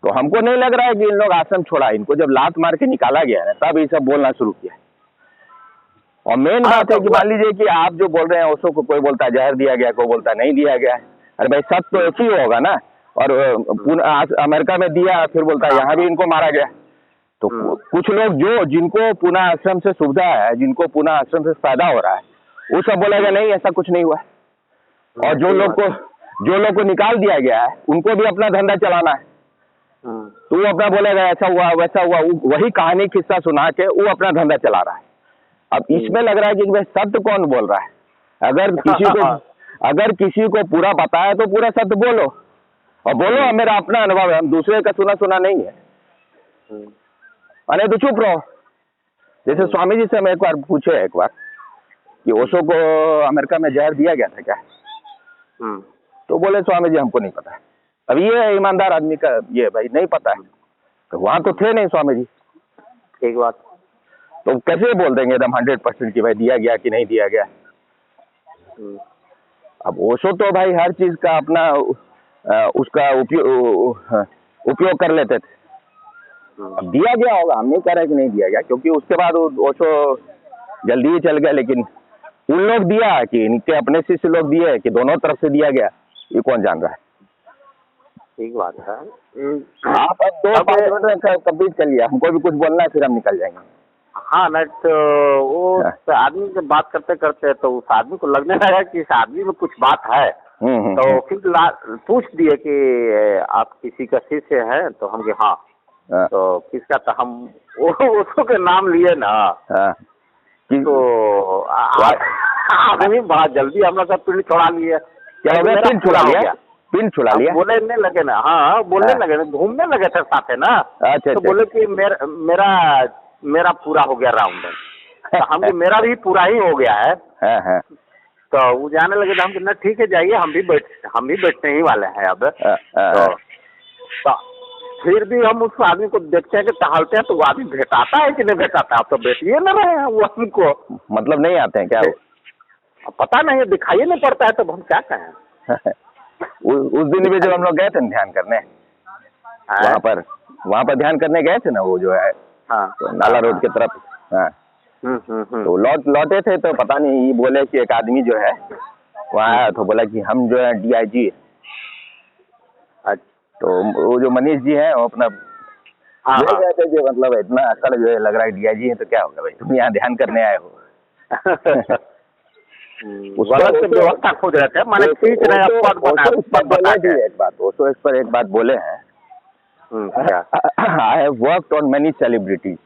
तो हमको नहीं लग रहा है कि इन लोग आश्रम छोड़ा, इनको जब लात मार के निकाला गया है तब ये सब बोलना शुरू किया। और मेन बात है कि मान लीजिए कि आप जो बोल रहे हैं ओशो को कोई बोलता है जहर दिया गया, कोई बोलता है नहीं दिया गया। अरे भाई सब तो एक ही होगा ना। और अमेरिका में दिया, फिर बोलता है यहाँ भी इनको मारा गया। तो कुछ लोग जो जिनको पुनः आश्रम से सुविधा है, जिनको पुनः आश्रम से फायदा हो रहा है, वो सब बोलेगा नहीं ऐसा कुछ नहीं हुआ। और जो लोग को निकाल दिया गया है उनको भी अपना धंधा चलाना है, तो वो अपना बोलेगा ऐसा हुआ वैसा हुआ, वही कहानी किस्सा सुना के वो अपना धंधा चला रहा है। अब इसमें लग रहा है कि भाई सत्य कौन बोल रहा है। अगर किसी को पूरा पता है तो पूरा सत्य बोलो, और बोलो मेरा अपना अनुभव है, हम दूसरे का सुना नहीं है, अरे तो चुप रहो। जैसे स्वामी जी से मैं एक बार पूछे कि ओशो को अमेरिका में जहर दिया गया था क्या, तो बोले स्वामी जी हमको नहीं पता है। अब ये ईमानदार आदमी का ये भाई नहीं पता है, तो वहां तो थे नहीं स्वामी जी। एक बात तो कैसे बोल देंगे एकदम 100% कि भाई दिया गया कि नहीं दिया गया। अब ओशो तो भाई हर चीज का अपना उसका उपयोग कर लेते थे। अब दिया गया होगा, हम नहीं कह रहे कि नहीं दिया गया, क्योंकि उसके बाद ओशो जल्दी ही चल गया। लेकिन उन लोग दिया कि इनके अपने शिष्य लोग दिए कि दोनों तरफ से दिया गया, ये कौन जान रहा है। ठीक बात है। आप अब 2-5 मिनट में कंप्लीट कर लिया, हमको भी कुछ बोलना है फिर हम निकल जाएंगे। हाँ नहीं तो वो आदमी से बात करते करते तो उस आदमी को लगने लगा कि इस आदमी में कुछ बात है। तो फिर पूछ दिए कि आप किसी का शिष्य हैं, तो हम हाँ। तो किसका, तो हम उसको के नाम लिए ना। तो आदमी बहुत जल्दी हम लोग पिंड छोड़ा लिए। क्या हो गया? पिंड छुड़ा लिया? पिंड छुड़ा लिया? बोलने लगे ना। हाँ बोलने लगे ना, घूमने लगे थे साथ है ना। अच्छा, तो बोले कि मेरा पूरा हो गया राउंड। तो हम मेरा भी पूरा ही हो गया है। तो वो जाने लगे तो हम ना ठीक है जाइए, हम भी बैठने ही वाले हैं अब। तो फिर भी हम उस आदमी को देखते हैं कि टहलते हैं, तो वो आदमी भेटाता है कि नहीं भेटाता। आप तो बैठिए ना रहे हैं वो हमको, मतलब नहीं आते हैं क्या वो? पता नहीं, दिखाई नहीं पड़ता है, तो हम क्या कहें। उस दिन भी जब हम लोग गए थे ध्यान करने, वहाँ पर ध्यान करने गए थे ना, वो जो है तो नाला रोड की तरफ। हाँ तो लौटे थे, तो पता नहीं ये बोले कि एक आदमी जो है वहाँ आया, तो बोला कि हम जो है DIG। तो वो जो मनीष जी हैं वो अपना बोल रहे थे कि मतलब इतना अकड़ जो है लग रहा है DIG है, तो क्या होगा भाई, तुम यहाँ ध्यान करने आए हो। व्यवस्था खोज रहे थे, माने इस पर एक बात बोले हैं, I have worked on many celebrities.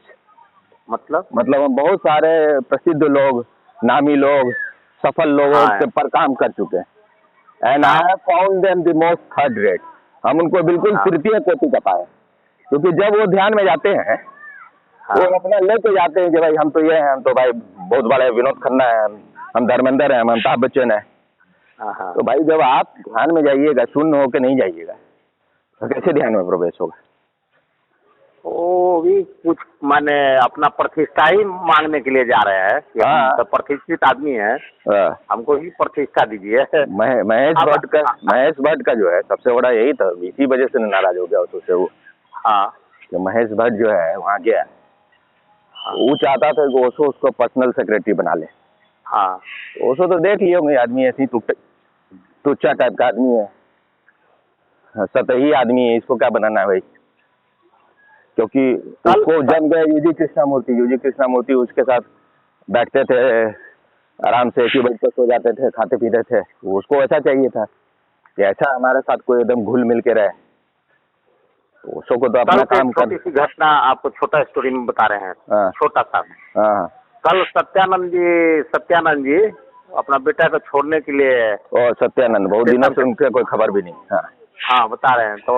मतलब हम बहुत सारे प्रसिद्ध लोग, नामी लोग, सफल लोगों के पर काम कर चुके हैं, and I have found them the most third rate. हम उनको बिल्कुल तृतीय कोटि का पाए, क्योंकि जब वो ध्यान में जाते हैं वो अपना लेके जाते हैं कि भाई हम तो ये हैं, हम तो भाई बहुत बड़े विनोद खन्ना है, हम धर्मेंद्र हैं, हम अमिताभ बच्चन है। तो भाई जब आप ध्यान में जाइएगा, शून्य होकर नहीं जाइएगा, तो कैसे ध्यान में प्रवेश होगा? वो भी कुछ माने अपना प्रतिष्ठा ही मांगने के लिए जा रहे हैं कि हम तो प्रतिष्ठित आदमी है, हमको ही प्रतिष्ठा दीजिए। महेश भट्ट का जो है सबसे बड़ा यही था, इसी वजह से नाराज हो गया उससे वो। कि महेश भट्ट जो है वहाँ गया, वो चाहता था कि ओशो उसको पर्सनल सेक्रेटरी बना ले। ओशो तो देख लिए होंगे आदमी ऐसी टुच्चा टाइप का आदमी है, सतही आदमी है, इसको क्या बनाना है भाई। क्योंकि उसको जम गए यूजी कृष्णामूर्ति उसके साथ बैठते थे आराम से, एक ही बेड पर सो जाते थे, खाते पीते थे। उसको ऐसा चाहिए था कि ऐसा हमारे साथ कोई एकदम घुल मिल के रहे। ओशो को तो अपना काम कर। छोटी सी घटना आपको छोटा स्टोरी में बता रहे हैं, छोटा सा। कल सत्यानंद जी अपना बेटा को छोड़ने के लिए, सत्यानंद बहुत दिनों से उनके कोई खबर भी नहीं। हाँ बता रहे हैं। तो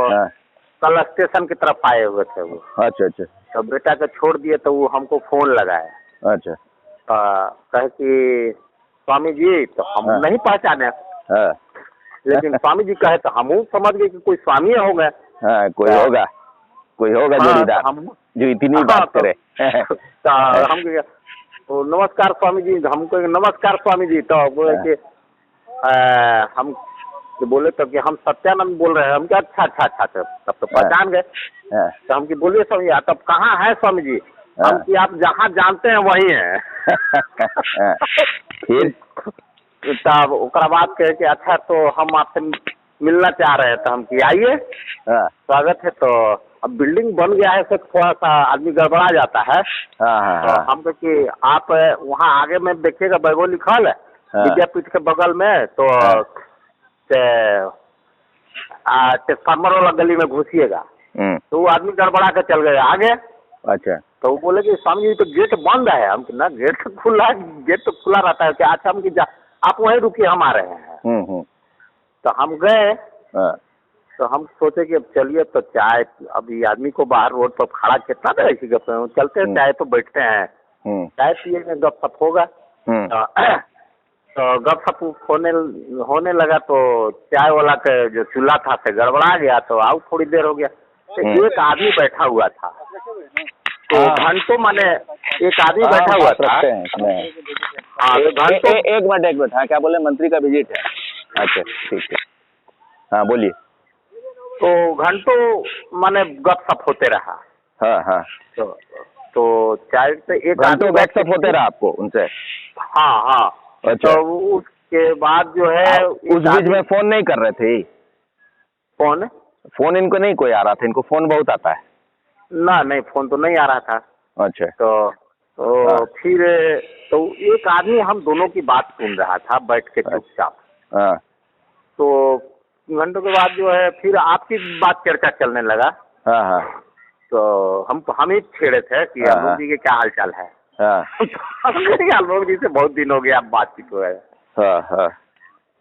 कल स्टेशन की तरफ आए हुए थे वो। अच्छा। तो बेटा को छोड़ दिए, तो वो हमको फोन लगाया। अच्छा। कहे कि स्वामी जी, तो हम नहीं पहचाने, लेकिन स्वामी जी कहे तो हम समझ गए कि कोई स्वामी हो गए। कोई होगा जोड़ीदार जो इतनी बात करे। तो हम तो नमस्कार स्वामी जी, हमको नमस्कार स्वामी जी। तो बोले कि हम बोले तब कि हम सत्यानंद बोल रहे हैं। हम क्या अच्छा तब तो पहचान गए। तो हम की बोलिए स्वामी जी, तब कहाँ है स्वामी जी? हम कि आप जहाँ जानते हैं वही हैं। फिर तब ओकरा बात कहे कि अच्छा तो हम आपसे मिलना चाह रहे हैं। तो हम कि आइए, स्वागत है। तो अब बिल्डिंग बन गया है तो थोड़ा सा आदमी गड़बड़ा जाता है। तो हम कहे कि आप वहाँ आगे में देखिएगा बैगो लिखल है विद्यापीठ के बगल में, तो ट्रांसफार्मर वाला गली में घुसिएगा। तो वो आदमी गड़बड़ा के चल गए आगे। अच्छा। तो वो बोले कि स्वामी जी तो गेट बंद है। हम ना गेट तो खुला है, गेट तो खुला रहता है क्या? अच्छा हम कि आप वहीं रुकिए, हम आ रहे हैं। तो हम गए। तो हम सोचे कि अब चलिए तो चाय, अभी आदमी को बाहर रोड पर खड़ा कितना देर ऐसी गप चलते हैं, चाय तो बैठते हैं, चाय पिएंगे, गप सप होगा। तो गप सप होने लगा। तो चाय वाला के जो चूल्हा था से गड़बड़ा गया। तो आओ थोड़ी देर हो गया। तो एक आदमी बैठा हुआ था। तो घंटों माने एक आदमी बैठा हुआ था। एक मिनट। हाँ, क्या बोले? मंत्री का विजिट है। अच्छा, ठीक है। हाँ, बोलिए। तो घंटों माने गपशप होते रहा। हाँ। तो चाय पे एक घंटों गपशप होते रहा आपको उनसे? हाँ। अच्छा। तो उसके बाद जो है उस बीच में फोन नहीं कर रहे थे? फोन इनको नहीं कोई आ रहा था? इनको फोन बहुत आता है ना? नहीं, फोन तो नहीं आ रहा था। अच्छा। तो फिर तो एक आदमी हम दोनों की बात सुन रहा था बैठ के चुपचाप। तो घंटों के बाद जो है फिर आपकी बात चर्चा चलने लगा। तो हम ही छेड़े थे कि आलोक जी के क्या हाल चाल है। आलोक जी से बहुत दिन हो गया आप बातचीत हो गए।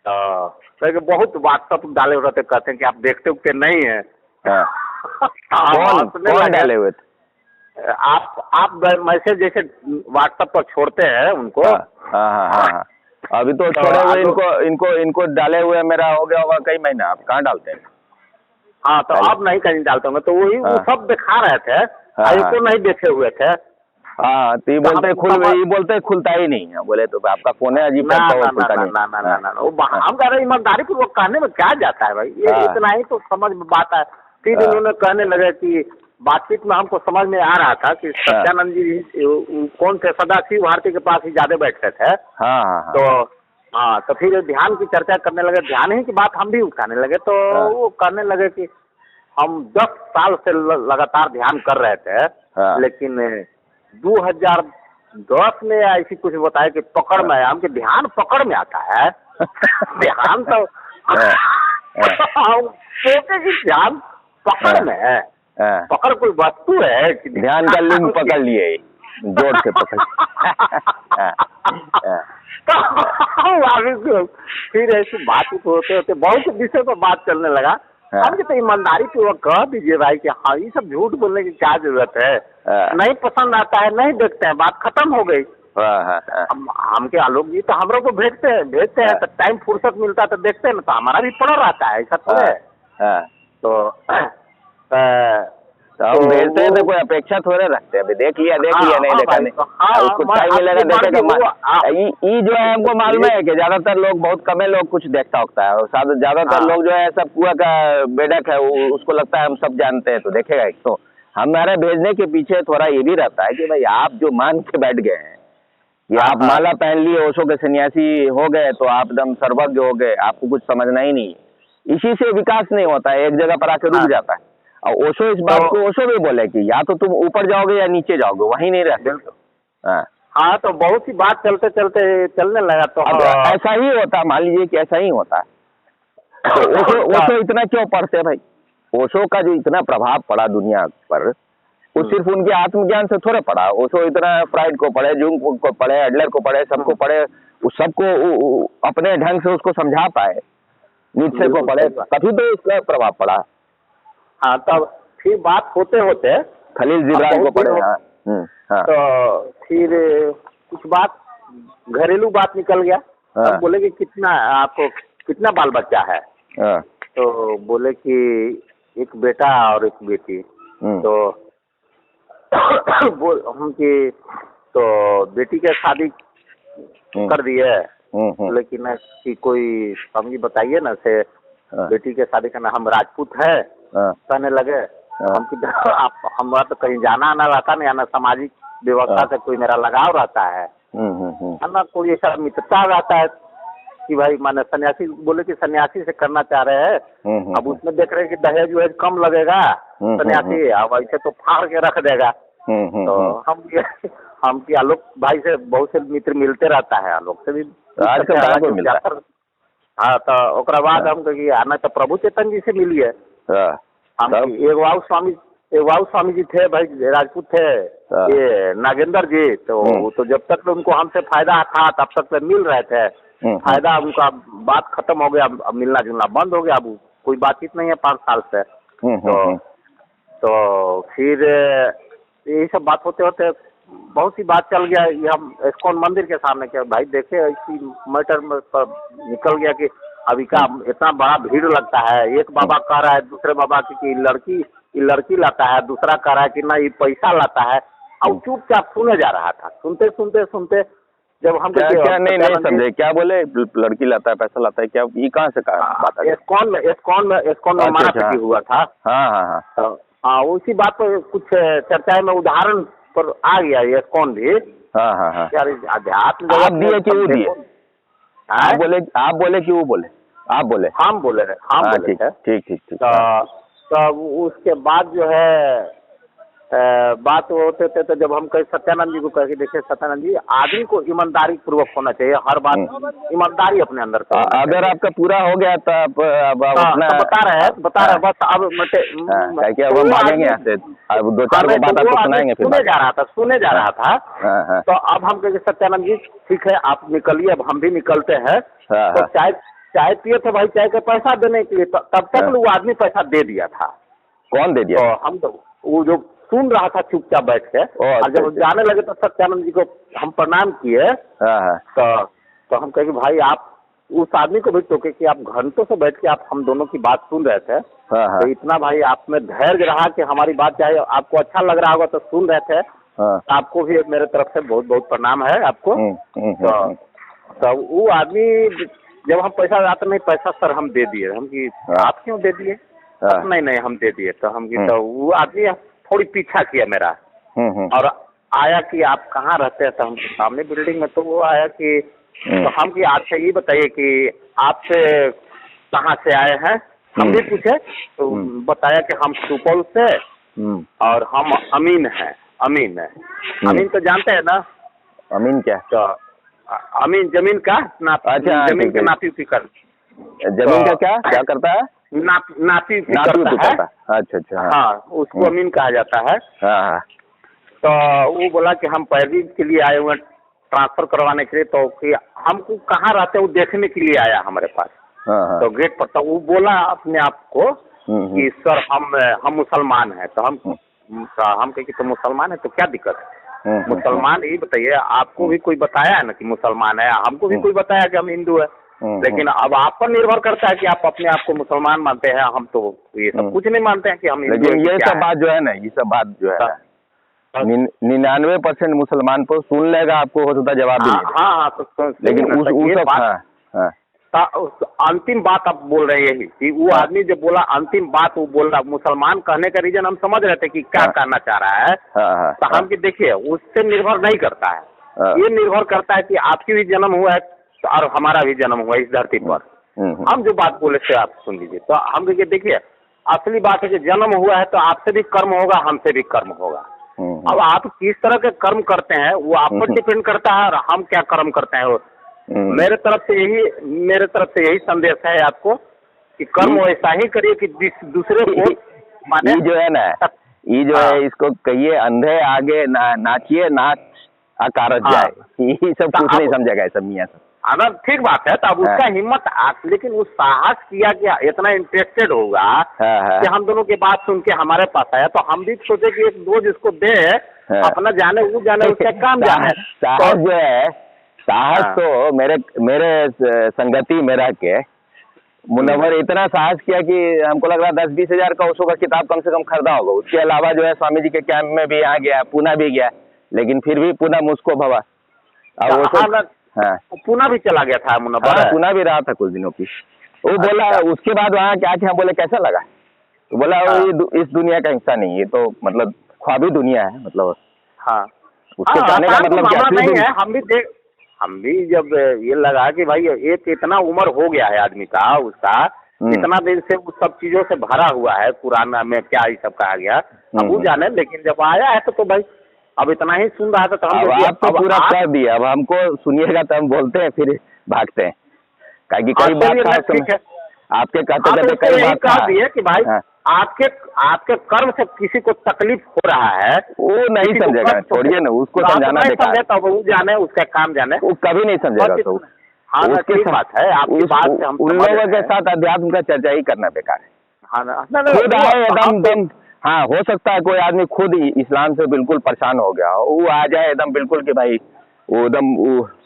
तो बहुत व्हाट्सअप डाले रहते, कहते हैं कि आप देखते उगते नहीं है। कौन डाले हुए थे? आप मैसेज जैसे व्हाट्सएप पर छोड़ते हैं उनको। हाँ। अभी तो छोड़े हुए इनको डाले हुए मेरा हो गया होगा कई महीना। आप कहाँ डालते हैं? हाँ, तो अब नहीं कहीं डालता हूँ। तो वही वो सब दिखा रहे थे, को नहीं देखे हुए थे। हाँ, तो ये बोलते खुलता ही नहीं है। बोले तो आपका फोन है अजीब। ना, हम कह रहे ईमानदारी पूर्वक कहने में क्या जाता है भाई, ये इतना ही तो समझ में बात है। फिर इन्होंने कहने लगे कि बातचीत में हमको समझ में आ रहा था कि सत्यानंद जी कौन थे, सदाशिव भारती के पास ही ज्यादा बैठते थे। तो फिर ध्यान की चर्चा करने लगे, ध्यान ही की बात हम भी उठाने लगे। तो वो कहने लगे कि हम 10 साल से लगातार ध्यान कर रहे थे, लेकिन 2010 में ऐसी कुछ बताया कि पकड़ में आया। हमके ध्यान पकड़ में आता है। ध्यान तो सोचे कि ध्यान पकड़ में है। पकड़ कोई वस्तु है कि ध्यान का लिंग पकड़ लिए, जोर से पकड़। फिर ऐसी बातचीत होते बहुत विषय पर बात चलने लगा। हम तो ईमानदारी पूर्वक कह दीजिए भाई कि हाँ, ये सब झूठ बोलने की क्या जरूरत है? नहीं पसंद आता है, नहीं देखते हैं, बात खत्म हो गई। हम के आलोक जी तो हमरों को भेजते हैं तो टाइम फुर्सत मिलता तो देखते हैं ना, तो हमारा भी पड़ा रहता है, ऐसा थोड़ा है। तो हम भेजते हैं तो कोई अपेक्षा थोड़े रखते हैं। देख लिया नहीं देखा नहीं, कुछ टाइम मिलेगा देखेगा। ये जो है हमको मालूम है कि ज्यादातर लोग, बहुत कम लोग कुछ देखता होता है, और ज्यादातर लोग जो है सब कुआ का बेडक है, उसको लगता है हम सब जानते हैं तो देखेगा। तो हमारे भेजने के पीछे थोड़ा ये भी रहता है कि भाई आप जो मान के बैठ गए हैं कि आप माला पहन लिए, ओशो के सन्यासी हो गए तो आप एकदम सर्वज्ञ हो गए, आपको कुछ समझना ही नहीं। इसी से विकास नहीं होता है, एक जगह पर आके रुक जाता है। और ओशो इस बात को ओशो भी बोले कि या तो तुम ऊपर जाओगे या नीचे जाओगे, वहीं नहीं रहते। हाँ, तो बहुत सी बात चलते चलने लगा। तो ऐसा ही होता, मान लीजिए कि ऐसा ही होता। तो ओशो इतना क्यों पढ़ते भाई? ओशो का जो इतना प्रभाव पड़ा दुनिया पर, वो सिर्फ उनके आत्मज्ञान से थोड़े पड़ा। ओशो इतना फ्राइड को पढ़े, जुंग को पढ़े, एडलर को पढ़े, सबको पढ़े, उस सबको अपने ढंग से उसको समझा पाए, नीचे को पढ़े, तभी तो इसका प्रभाव पड़ा। हाँ, तब फिर बात होते होते खलील जिब्रान को पढ़े। तो फिर कुछ बात घरेलू बात निकल गया। अब बोले कि आपको कितना बाल बच्चा है? तो बोले कि एक बेटा और एक बेटी। तो हम कि तो बेटी के शादी कर दिए लेकिन कि कोई समझी बताइए ना से बेटी के शादी करना, हम राजपूत है कहने लगे। हमारा तो कहीं जाना आना रहता नहीं, आना सामाजिक व्यवस्था से कोई मेरा लगाव रहता है ना, कोई ऐसा मित्रता रहता है कि भाई माने सन्यासी बोले कि सन्यासी से करना चाह रहे हैं। अब उसमें देख रहे हैं कि दहेज वहेज कम लगेगा सन्यासी, अब ऐसे तो फाड़ के रख देगा। तो हम कि आलोक भाई से बहुत से मित्र मिलते रहता है, आलोक से भी हाँ। तो ओकरा बाद हम कही आना तो प्रभु चेतन जी से मिलिए। हम एक स्वामी जी थे भाई, राजपूत थे, ये नागेंद्र जी। तो जब तक उनको हमसे फायदा था तब तक मिल रहे थे, फायदा उनका बात खत्म हो गया, अब मिलना जुलना बंद हो गया, अब कोई बातचीत नहीं है 5 साल से। तो फिर यही सब बात होते होते बहुत सी बात चल गया। ये हम इस्कॉन मंदिर के सामने क्या भाई देखे, ऐसी मैटर में निकल गया कि अभी का इतना बड़ा भीड़ लगता है। एक बाबा कह रहा है दूसरे बाबा की लड़की लाता है, दूसरा कह रहा है कि ना ये पैसा लाता है। और चुपचाप सुने जा रहा था, सुनते जब हम क्या नहीं समझे, क्या बोले लड़की लाता है पैसा लाता है, क्या ये कहाँ से बात है? इस्कॉन में मारापीटी हुआ था। हाँ, उसी बात पर कुछ चर्चा में उदाहरण पर आ गया ये इस्कॉन भी। यार अध्यात्म आप दिए कि वो दिए? आप बोले कि वो बोले? आप बोले? हम बोले ठीक। तो उसके बाद जो है बात होते थे। तो जब हम कहे सत्यानंद जी को कहे कि देखिए सत्यानंद जी, आदमी को ईमानदारी पूर्वक होना चाहिए, हर बात ईमानदारी अपने अंदर से। अगर आपका पूरा हो गया तो अब अपना बता रहे हैं बस। अब अब हम भागेंगे यहाँ से, अब 2-4 बात आपको सुनाएंगे। फिर सुने जा रहा था। तो अब हम कहे सत्यानंद जी ठीक है आप निकलिए, अब हम भी निकलते हैं। तो चाय पिए थे भाई, चाय का पैसा देने के लिए, तब तक वो आदमी पैसा दे दिया था। कौन दे दिया? तो हम तो वो जो सुन रहा था चुपचाप बैठ के, और जब जाने लगे तो सत्यानंद जी को हम प्रणाम किए। तो हम कहे कि भाई आप उस आदमी को भी टोके कि आप घंटों से बैठ के आप हम दोनों की बात सुन रहे थे। तो इतना भाई आप में धैर्य रहा कि हमारी बात चाहे आपको अच्छा लग रहा होगा तो सुन रहे थे। आपको भी मेरे तरफ से बहुत बहुत प्रणाम है आपको। तो वो आदमी जब हम पैसा आते नहीं, पैसा सर हम दे दिए। हम कि आप क्यों दे दिए? नहीं हम दे दिए। तो हम की तो वो आदमी थोड़ी पीछा किया मेरा और आया कि आप कहाँ रहते हैं? तो हम सामने बिल्डिंग में। तो वो आया कि तो हम कि आपसे ये बताइए कि आप कहाँ से आए हैं? हम भी पूछे तो बताया कि हम सुपौल से और हम अमीन है। अमीन तो जानते हैं ना? अमीन क्या? तो अमीन जमीन का जमीन के नापी कर। जमीन का क्या करता है? नापी करता है। अच्छा। हाँ, उसको अमीन कहा जाता है। तो वो बोला कि हम पैरवी के लिए आए हुए ट्रांसफर करवाने के लिए। तो कि हमको कहाँ रहते हैं वो देखने के लिए आया हमारे पास। तो गेट पर तो वो बोला अपने आप को कि सर हम मुसलमान हैं। तो हम कहे कि तो मुसलमान है तो क्या दिक्कत है? मुसलमान ये बताइए, आपको भी कोई बताया है ना कि मुसलमान है? हमको भी कोई बताया कि हम हिंदू है। लेकिन अब आप पर निर्भर करता है कि आप अपने आप को मुसलमान मानते हैं। हम तो ये सब कुछ नहीं मानते हैं कि हम हिंदू। लेकिन ये सब बात जो है ना, ये सब बात जो है 99% मुसलमान को सुन लेगा, आपको हो सकता जवाब भी नहीं। लेकिन अंतिम बात आप बोल रहे हैं कि वो आदमी जो बोला अंतिम बात वो बोल रहा। मुसलमान कहने का रीजन हम समझ रहे थे कि क्या कहना चाह रहा है। तो हम कि देखिए उससे निर्भर नहीं करता है, ये निर्भर करता है कि आपकी भी जन्म हुआ है और हमारा भी जन्म हुआ इस धरती पर। हम जो बात बोले थे आप सुन लीजिए। तो हम देखिए असली बात है कि जन्म हुआ है तो आपसे भी कर्म होगा, हमसे भी कर्म होगा। अब आप किस तरह के कर्म करते हैं वो आप पर डिपेंड करता है और हम क्या कर्म करते हैं। मेरे तरफ से यही संदेश है आपको कि कर्म वैसा ही करिए कि दूसरे को माने। जो है ना, ये जो है इसको कहिए अंधे आगे नाचिए नाच अकारत जाए। ये सब कुछ नहीं समझेगा सब मियाँ सब। अगर ठीक बात है तो अब उसका हिम्मत लेकिन वो साहस किया कि इतना इंटरेस्टेड होगा कि हम दोनों की बात सुन के हमारे पास आया। तो हम भी सोचे कि एक दो जिसको दे अपना जाने वो जाने उसका काम जाने। साहस जो है, साहस तो मेरे संगति मेरा के मुनव्वर इतना साहस किया कि हमको लग रहा 10-20 हजार का उसका किताब कम से कम खरीदा होगा। उसके अलावा जो है स्वामी जी के कैंप में भी यहाँ गया, पूना भी गया, लेकिन फिर भी पूना मुझको भवा। हाँ पुणे भी चला गया था मुनव्वर। हाँ पुणे भी रहा था कुछ दिनों की। वो बोला उसके बाद वहाँ क्या क्या बोले कैसा लगा, तो बोला ये इस दुनिया का हिस्सा नहीं, ये तो मतलब ख्वाबी दुनिया है, मतलब हाँ उसके कहने का मतलब क्या नहीं है। हम भी जब ये लगा कि भाई एक इतना उम्र हो गया है आदमी का, उसका इतना दिन से उस सब चीजों से भरा हुआ है, पुराना में क्या ये सब कहा गया अब वो जाने, लेकिन जब आया है तो भाई अब इतना ही सुन रहा था तो हम आप तो पूरा कर दिया, अब हमको सुनिएगा तो हम बोलते हैं फिर भागते हैं, कई बात ठीक है आपके कहते कहते कई बात कह दिए कि भाई आपके कर्म से किसी को तकलीफ हो रहा है, वो नहीं समझेगा, छोड़िए ना उसको समझाना बेकार है, वो जाने उसका काम जाने, वो कभी नहीं समझेगा। तो हाँ उसकी बात है, आपकी बात से हम उन लोगों के साथ अध्यात्म का चर्चा ही करना बेकार है। हाँ खुद आए एकदम हाँ हो सकता है कोई आदमी खुद ही इस्लाम से बिल्कुल परेशान हो गया, वो आ जाए एकदम बिल्कुल कि भाई वो एकदम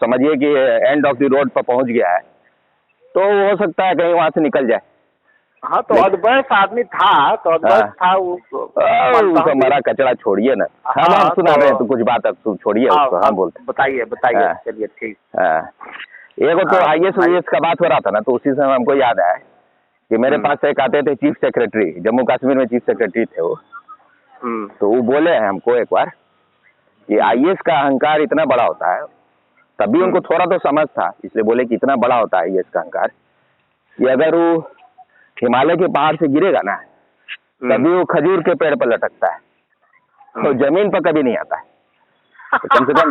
समझिए कि एंड ऑफ द रोड पर पहुंच गया है, तो हो सकता है कहीं वहां से निकल जाए। हाँ तो अद्वैत आदमी था, तो अद्वैत था वो हमारा कचरा छोड़िए ना, हम आप सुना रहे हैं तो कुछ बात अब छोड़िए उसको, हम बोलते बताइए चलिए ठीक। एक तो IAS का बात हो रहा था ना, तो उसी समय हमको याद आया कि मेरे पास एक आते थे चीफ सेक्रेटरी, जम्मू कश्मीर में चीफ सेक्रेटरी थे वो, तो वो बोले हैं हमको एक बार कि IAS का अहंकार इतना बड़ा होता है, तभी उनको थोड़ा तो समझ था, इसलिए बोले कि इतना बड़ा होता है IAS का अहंकार कि अगर वो हिमालय के पहाड़ से गिरेगा ना तभी वो खजूर के पेड़ पर लटकता है, तो जमीन पर कभी नहीं आता है। तो कम से कम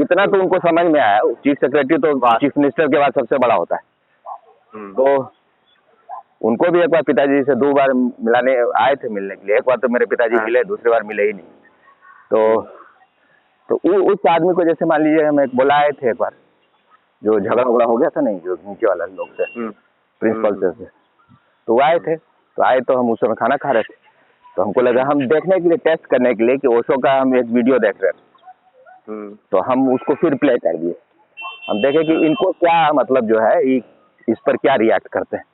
इतना तो उनको समझ में आया। चीफ सेक्रेटरी तो चीफ मिनिस्टर के बाद सबसे बड़ा होता है, तो उनको भी एक बार पिताजी से 2 बार मिलाने आए थे मिलने के लिए, एक बार तो मेरे पिताजी मिले, दूसरी बार मिले ही नहीं। तो उस आदमी को जैसे मान लीजिए हम एक बुलाए थे एक बार, जो झगड़ा उगड़ा हो गया था नहीं, जो नीचे वाला लोग से प्रिंसिपल से, तो आए तो हम उस समय खाना खा रहे थे, तो हमको लगा हम देखने के लिए, टेस्ट करने के लिए कि ओशो का हम एक वीडियो देख रहे थे, तो हम उसको फिर प्ले कर दिए, हम देखे कि इनको क्या मतलब जो है इस पर क्या रिएक्ट करते हैं।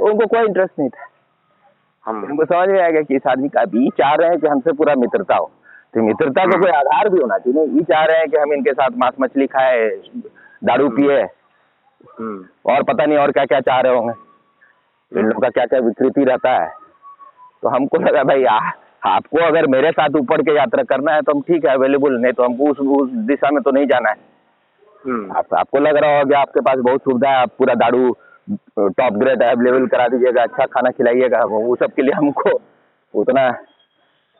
उनको कोई इंटरेस्ट नहीं था, हमको समझ में आएगा कि इस आदमी का भी चाह रहे हैं कि हमसे पूरा मित्रता हो, तो मित्रता का कोई आधार भी होना चाहिए, ये चाह रहे हैं कि हम इनके साथ मांस मछली खाए, दारू पिए और पता नहीं और क्या क्या चाह रहे होंगे, इन लोगों का क्या क्या विकृति रहता है। तो हमको लगा भाई आपको अगर मेरे साथ ऊपर के यात्रा करना है तो हम ठीक है अवेलेबल, नहीं तो हमको उस दिशा में तो नहीं जाना है। आपको लग रहा होगा आपके पास बहुत सुविधा है, आप पूरा दारू टॉप ग्रेड अवेलेबल करा दीजिएगा, अच्छा खाना खिलाइएगा, वो सब के लिए हमको उतना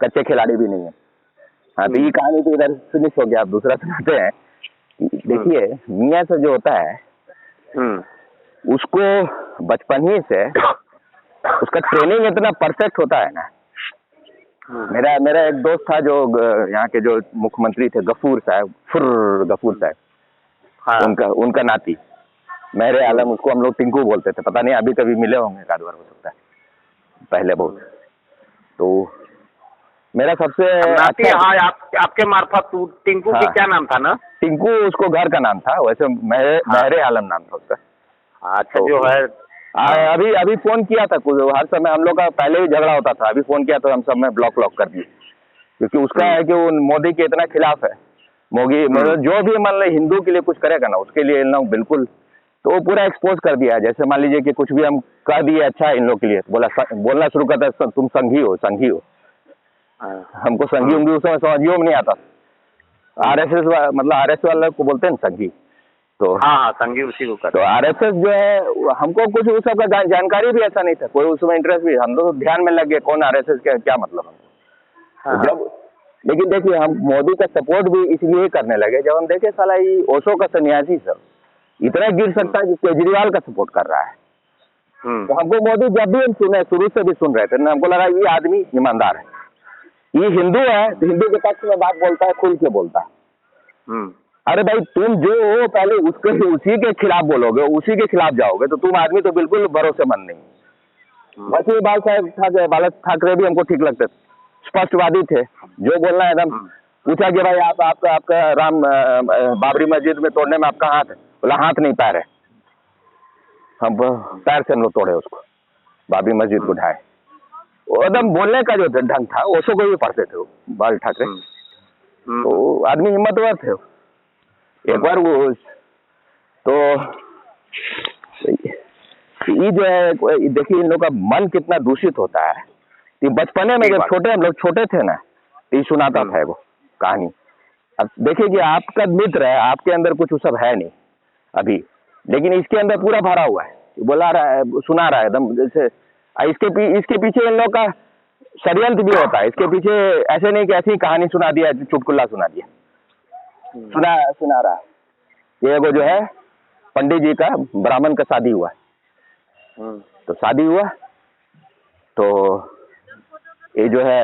कच्चे खिलाड़ी भी नहीं है। हाँ तो ये कहानी तो इधर फिनिश हो गया, आप दूसरा सुनाते हैं। देखिए मियाँ से जो होता है उसको बचपन ही से उसका ट्रेनिंग इतना परफेक्ट होता है ना। मेरा एक दोस्त था जो यहाँ के जो मुख्यमंत्री थे, गफूर साहब, उनका नाती मेरे आलम, उसको हम लोग टिंकू बोलते थे, पता नहीं अभी कभी मिले होंगे, एक आध बार हो सकता है, पहले बहुत। तो मेरा सबसे नाती, आपके मार्फत टिंकू की क्या नाम था ना? टिंकू उसको घर का नाम था, वैसे मेरे आलम नाम था उसका। अच्छा, जो है अभी फोन किया था कुछ, हर समय हम लोग का पहले भी झगड़ा होता था, अभी फोन किया तो हम सब में ब्लॉक कर दिए, क्योंकि उसका है कि वो मोदी के इतना खिलाफ है। मोदी जो भी मान लो हिंदू के लिए कुछ करेगा ना, उसके लिए इन लोग बिल्कुल, तो वो पूरा एक्सपोज कर दिया। जैसे मान लीजिए कि कुछ भी हम कह दिए अच्छा इन लोग के लिए, बोलना शुरू करता है तुम संघी हो। हमको संघी उंगी उस समय समझियो में नहीं आता। RSS मतलब RSS वाले को बोलते हैं ना संघी, तो हाँ संघी उसी को करते। तो RSS जो है हमको कुछ उस सब का जानकारी भी ऐसा नहीं था, कोई उसमें इंटरेस्ट भी, हम लोग ध्यान में लग गए कौन RSS का क्या मतलब हमको। जब लेकिन देखिए हम मोदी का सपोर्ट भी इसलिए करने लगे, जब हम देखे साला ये ओशो का सन्यासी सब इतना गिर सकता है कि केजरीवाल का सपोर्ट कर रहा है। तो हमको मोदी जब भी हम सुने, शुरू से भी सुन रहे थे ना, हमको लगा ये आदमी ईमानदार है, ये हिंदू है तो हिंदू के पक्ष में बात बोलता है, खुल के बोलता है। अरे भाई तुम जो हो पहले उसी के खिलाफ बोलोगे, उसी के खिलाफ जाओगे, तो तुम आदमी तो बिल्कुल भरोसेमंद नहीं। बस ये बाल ठाकरे भी हमको ठीक लगते थे, स्पष्टवादी थे, जो बोलना है एकदम। पूछा कि भाई आपका राम बाबरी मस्जिद में तोड़ने में आपका हाथ है? बोला हाथ नहीं पैर है। हम पैर से हम लोग तोड़े उसको, बाबरी मस्जिद को ढाए। एकदम बोलने का जो ढंग था ओशो को भी पढ़ते थे बाल ठाकरे, तो आदमी हिम्मतवर थे। एक बार वो तो ये जो है देखिए इन लोग का मन कितना दूषित होता है कि बचपने में जब हम लोग छोटे थे ना तो ये सुनाता था वो कहानी। अब देखिए कि आपका मित्र है, आपके अंदर कुछ सब है नहीं अभी, लेकिन इसके अंदर पूरा भरा हुआ है, बोला रहा है, सुना रहा है एकदम जैसे। इसके पीछे इन लोग का षड्यंत्र भी होता है। इसके पीछे ऐसे नहीं कि ऐसी कहानी सुना दिया, चुटकुला सुना दिया, सुना रहा है। ये वो जो है पंडित जी का ब्राह्मण का शादी हुआ, तो शादी हुआ तो ये जो है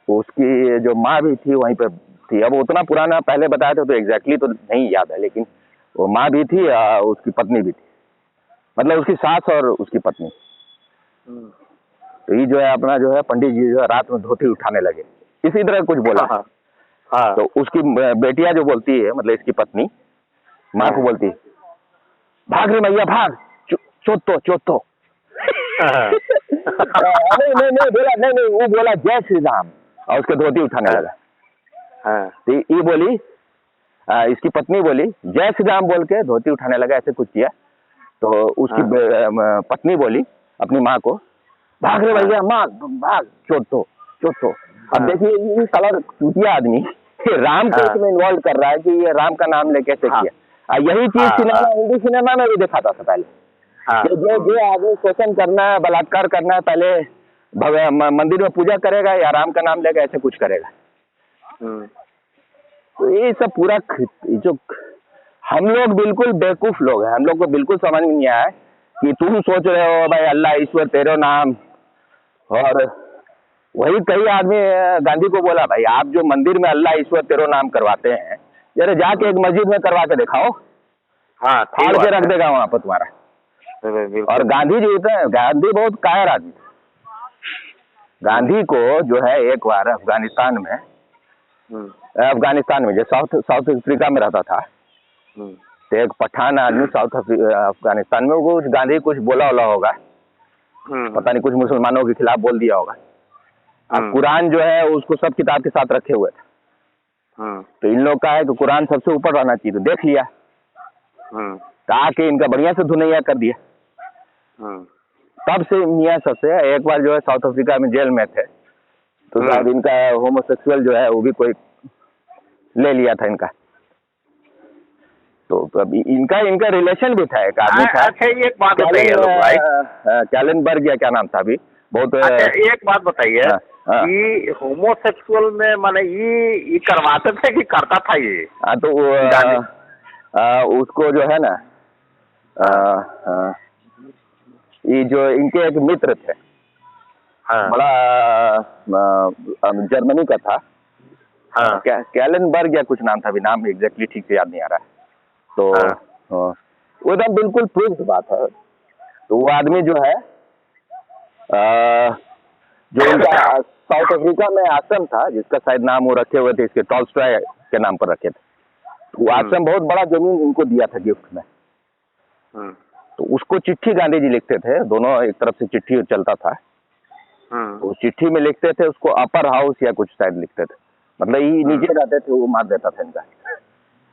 उसकी जो माँ भी थी वहीं पर थी। अब उतना पुराना पहले बताया था तो एग्जैक्टली तो नहीं याद है, लेकिन वो माँ भी थी, उसकी पत्नी भी थी, मतलब उसकी सास और उसकी पत्नी। तो ये जो है अपना जो है पंडित जी जो है रात में धोती उठाने लगे, इसी तरह कुछ बोला। हाँ। तो उसकी बेटिया जो बोलती है, मतलब इसकी पत्नी माँ को बोलती है, भाग रे मैया भाग, चोतो नहीं बोला, नहीं वो बोला जय श्री राम और उसके धोती उठाने लगा। तो ये बोली, इसकी पत्नी बोली जय श्री राम बोल के धोती उठाने लगा, ऐसे कुछ किया। तो उसकी पत्नी बोली अपनी माँ को, भाग रे भैया माँ भाग, चोटो। अब देखिए ये साला चूतिया आदमी राम को इसमें इन्वॉल्व कर रहा है कि ये राम का नाम लेके कैसे किया। यही चीज सिनेमा, हिंदी सिनेमा में भी दिखाता था पहले। जो आदमी शोषण करना है, बलात्कार करना है, पहले मंदिर में पूजा करेगा या राम का नाम लेगा, ऐसे कुछ करेगा। तो ये सब पूरा जो हम लोग बिल्कुल बेवकूफ लोग हैं, हम लोग को बिल्कुल समझ में नहीं आया कि तुम सोच रहे हो भाई अल्लाह ईश्वर तेरो नाम, और वही कई आदमी गांधी को बोला भाई आप जो मंदिर में अल्लाह ईश्वर तेरो नाम करवाते हैं, जरा जाके एक मस्जिद में करवा के दिखाओ, फाड़ के रख देगा वहां पर तुम्हारा। और गांधी जी थे, गांधी बहुत कायर आदमी था। गांधी को जो है एक बार अफगानिस्तान में जो साउथ अफ्रीका में रहता था, तो एक पठान आदमी अफगानिस्तान में वो गांधी कुछ बोला होगा, पता नहीं कुछ मुसलमानों के खिलाफ बोल दिया होगा। अब कुरान जो है उसको सब किताब के साथ रखे हुए थे, तो इन लोग का है कि कुरान सबसे ऊपर रहना चाहिए, तो देख लिया, तो आके इनका बढ़िया से धुनैया कर दिया। तब से मियाँ सबसे एक बार जो है साउथ अफ्रीका में जेल में थे, तो शायद इनका होमोसेक्सुअल जो है वो भी कोई ले लिया था इनका। तो अभी इनका रिलेशन भी था, एक आदमी था। अच्छा एक बात बताइए, कैलेनबर्ग या क्या नाम था अभी बहुत। अच्छा एक बात बताइए कि होमोसेक्सुअल में माने ये करवाते थे कि करता था ये? हाँ तो उसको जो है ना ये जो इनके एक मित्र थे, बड़ा जर्मनी का था, कैलेनबर्ग या कुछ नाम था, अभी नाम एग्जैक्टली ठीक से याद नहीं आ रहा है। तो वो एकदम बिल्कुल प्रूव्ड बात है। तो वो आदमी जो है जो इनका साउथ अफ्रीका में आश्रम था, जिसका शायद नाम वो रखे हुए थे इसके टॉल्स्टॉय के नाम पर रखे थे, तो वो आश्रम बहुत बड़ा जमीन इनको दिया था गिफ्ट में। तो उसको चिट्ठी गांधी जी लिखते थे, दोनों एक तरफ से चिट्ठी चलता था। तो चिट्ठी में लिखते थे उसको अपर हाउस या कुछ शायद लिखते थे, मतलब ये नीचे जाते थे वो मार देता था इनका।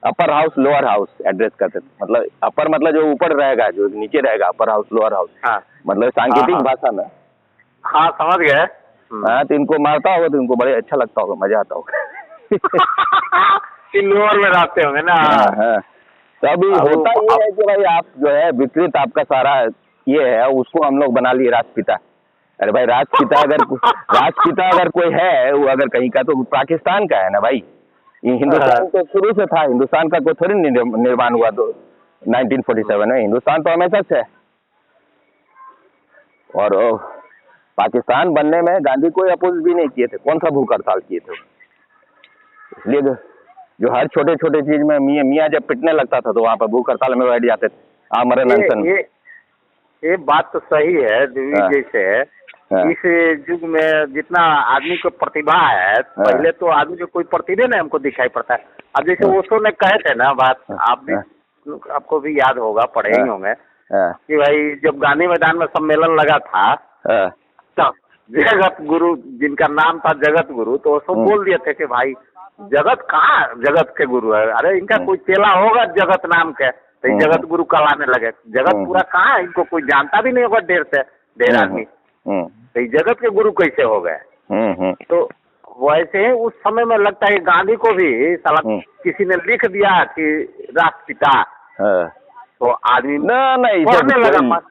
Upper house lower house address करते थे, मतलब अपर मतलब जो ऊपर रहेगा, जो नीचे रहेगा अपर हाउस लोअर हाउस, मतलब सांकेतिक भाषा में। हाँ समझ गए। हाँ तो इनको मारता होगा तो इनको बड़े अच्छा लगता होगा, मजा आता होगा। लोअर में रहते होंगे ना। हाँ तभी होता ये है कि भाई आप जो है विपरीत आपका सारा ये है, उसको हम लोग बना लिए राष्ट्रपिता। अरे भाई राष्ट्रपिता अगर कोई है वो अगर कहीं का, तो पाकिस्तान का है ना भाई। ये हिंदुस्तान तो शुरू से था, हिंदुस्तान का कोई थोड़ी निर्माण हुआ तो 1947 में, हिंदुस्तान तो हमेशा से है। और पाकिस्तान बनने में गांधी कोई अपोज भी नहीं किए थे, कौन सा भूख हड़ताल किए थे। इसलिए जो हर छोटे छोटे चीज में मियाँ जब पिटने लगता था तो वहाँ पर भूख हड़ताल में बैठ जाते थे, आमरण अनशन। ये बात तो सही है। जैसे इस युग में जितना आदमी को प्रतिभा है, पहले तो आदमी को कोई प्रतिभा नहीं हमको दिखाई पड़ता है। अब जैसे ओशो ने कहे थे ना बात, आप भी आपको भी याद होगा, पढ़े ही होंगे कि भाई जब गांधी मैदान में सम्मेलन लगा था तब जगत गुरु, जिनका नाम था जगत गुरु, तो ओशो बोल दिए थे कि भाई जगत कहाँ जगत के गुरु है? अरे इनका कोई चेला होगा जगत नाम के, तो ये जगत गुरु कहलाने लगे। जगत पूरा कहाँ है? इनको कोई जानता भी नहीं होगा ढेर आदमी, तो ये जगत के गुरु कैसे हो गए? तो वैसे ही उस समय में लगता है गांधी को भी साला किसी ने लिख दिया कि राष्ट्रपिता, तो आदमी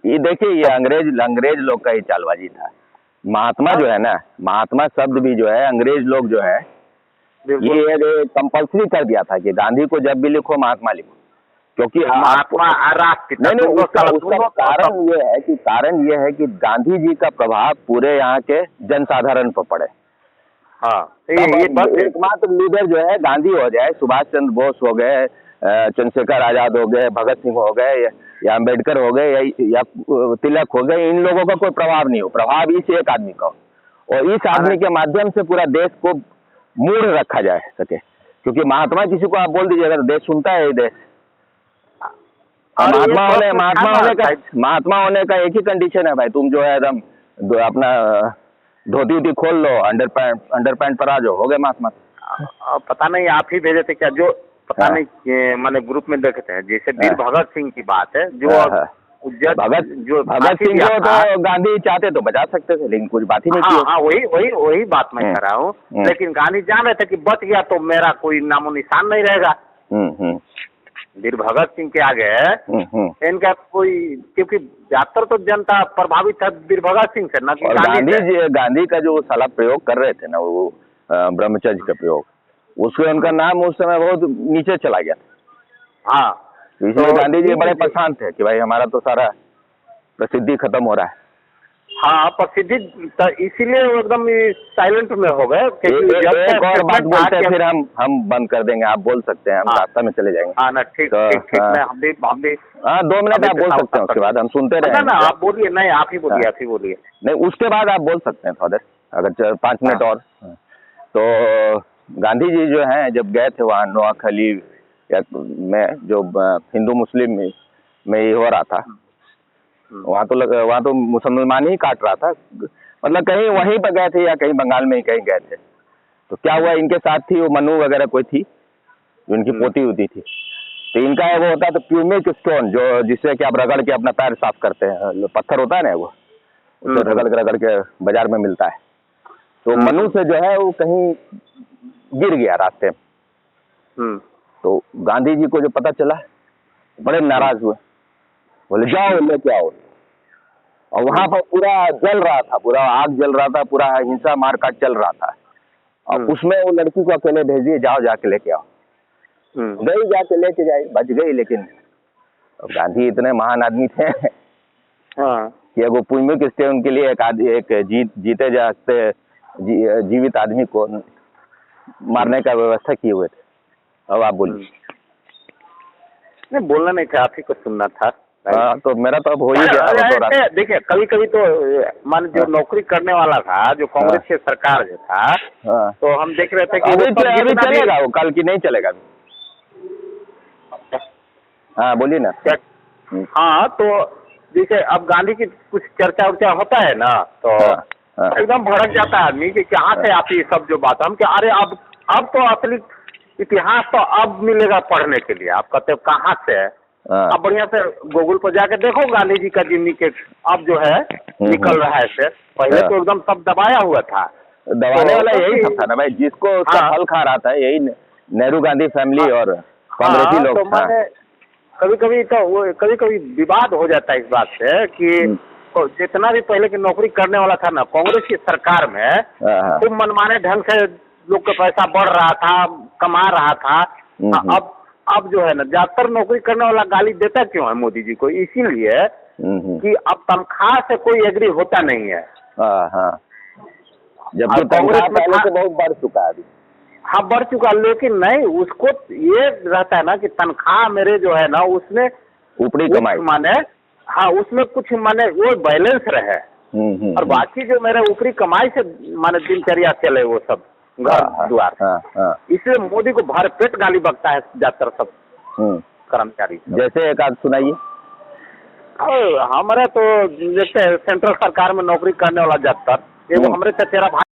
ये देखिए, ये अंग्रेज लोग का ही चालबाजी था। महात्मा जो है ना, महात्मा शब्द भी जो है अंग्रेज लोग जो है ये कंपल्सरी कर दिया था कि गांधी को जब भी लिखो महात्मा लिखो, क्योंकि महात्मा नहीं, उसका कारण ये है कि गांधी जी का प्रभाव पूरे यहाँ के जनसाधारण पर पड़े। हाँ, एकमात्र लीडर जो है गांधी हो जाए, सुभाष चंद्र बोस हो गए, चंद्रशेखर आजाद हो गए, भगत सिंह हो गए, या अम्बेडकर हो गए, या तिलक हो गए, इन लोगों का कोई प्रभाव नहीं हो। प्रभाव इस एक आदमी का हो, और इस आदमी के माध्यम से पूरा देश को मूड रखा जा सके, क्योंकि महात्मा किसी को आप बोल दीजिएगा तो देश सुनता है। ये देश महात्मा होने का एक ही कंडीशन है भाई, तुम जो है एकदम अपना धोती उती खोल लो, अंडर पैंट पर आ जाओ, हो गए महात्मा। पता नहीं आप ही भेजे थे क्या? जो पता नहीं मैंने ग्रुप में देखे थे, जैसे वीर भगत सिंह की बात है, जो भगत सिंह को तो गांधी चाहते तो बचा सकते थे, लेकिन कुछ बात ही नहीं की। हाँ, वही बात मैं कर रहा हूँ। लेकिन गांधी जान रहे थे कि बच गया तो मेरा कोई नामो निशान नहीं रहेगा। वीर भगत सिंह के आगे इनका कोई, क्योंकि ज्यादातर तो जनता प्रभावित था वीर भगत सिंह से, न कि गांधी का जो साला प्रयोग कर रहे थे ना, वो ब्रह्मचर्य का प्रयोग, उससे उनका नाम उस समय बहुत नीचे चला गया था। हाँ, इसलिए गांधी जी बड़े परेशान थे कि भाई हमारा तो सारा प्रसिद्धि खत्म हो रहा है। हाँ, प्रसिद्धि इसीलिए एकदम साइलेंट में हो गए। एक और बात बोलते हैं फिर हम बंद कर देंगे, आप बोल सकते हैं, हम रास्ता में चले जाएंगे। हाँ ना, ठीक, हम भी 2 मिनट आप बोल सकते हैं, उसके बाद हम सुनते रहेंगे। ना, आप बोलिए। नहीं, आप ही बोलिए। नहीं, उसके बाद आप बोल सकते हैं थोड़ा देर, अगर 5 मिनट और। तो गांधी जी जो हैं जब गए थे वहाँ नोआखली में, जो हिंदू मुस्लिम में ये हो रहा था, वहाँ तो मुसलमान ही काट रहा था, मतलब कहीं वहीं पर गए थे या कहीं बंगाल में ही कहीं गए थे। तो क्या हुआ, इनके साथ थी वो मनु वगैरह कोई थी, जो इनकी पोती होती थी। तो इनका वो होता था प्यूमिक स्टोन, जो जिससे कि आप रगड़ के अपना पैर साफ करते हैं, पत्थर होता है ना, वो उसको रगड़ के बाजार में मिलता है। तो मनु से जो है वो कहीं गिर गया रास्ते में। तो गांधी जी को जो पता चला, बड़े नाराज हुए, बोले जाओ लेके आओ। और वहां पर पूरा जल रहा था, पूरा आग जल रहा था, पूरा हिंसा मारकाट चल रहा था। और उसमें वो लड़की को अकेले भेज दिए, जाओ जाके लेके आओ। गई, जाके लेके जाई, बच गई। लेकिन गांधी इतने महान आदमी थे कि वो पुण्य किसते उनके लिए एक जीते जागते जीवित आदमी को मारने का व्यवस्था किए हुए थे। अब आप बोलिए। नहीं, बोलना नहीं था, आप ही को सुनना था। हाँ, तो मेरा तो अब हो ही गया। देखिए, कभी तो मान जो नौकरी करने वाला था, जो कांग्रेस की सरकार जो था, तो हम देख रहे थे कि अभी चलेगा वो, कल की नहीं चलेगा। हाँ, बोलिए ना। हाँ, तो जैसे अब गांधी की कुछ चर्चा उर्चा होता है ना, तो एकदम भड़क जाता है आदमी कि कहाँ से आती है सब जो बात। हम क्या, अरे अब तो असली इतिहास तो अब मिलेगा पढ़ने के लिए। आप कहते हो कहाँ से है? अब बढ़िया से गूगल पर जाके देखो गांधी जी का जिंदगी के अब जो है निकल रहा है से। पहले तो एकदम सब दबाया हुआ था, दबाने वाला यही सब था ना भाई, जिसको उसका फल खा रहा था यही नेहरू गांधी फैमिली और कांग्रेसी लोग। तो मैंने कभी विवाद हो जाता है इस बात से कि जितना भी पहले की नौकरी करने वाला था ना कांग्रेस की सरकार में, खूब मनमाने ढंग से लोग का पैसा बढ़ रहा था, कमा रहा था। अब जो है ना ज्यादातर नौकरी करने वाला गाली देता क्यों है मोदी जी को? इसीलिए कि अब तनख्वाह से कोई एग्री होता नहीं है। जबकि कांग्रेस पहले से बहुत बढ़ चुका है अभी। हाँ, बढ़ चुका, लेकिन नहीं, उसको ये रहता है ना कि तनख्वाह मेरे जो है ना उसमें ऊपरी कमाई माने, हाँ, उसमें कुछ माने वो बैलेंस रहे। और बाकी जो मेरे ऊपरी कमाई से माने दिनचर्या चले वो सब घर द्वार। इसलिए मोदी को भरपेट गाली बकता है ज्यादातर सब कर्मचारी। जैसे एक आध सुनाइए। हमारे तो जैसे सेंट्रल सरकार में नौकरी करने वाला ज्यादातर, हमारे चचेरा भाई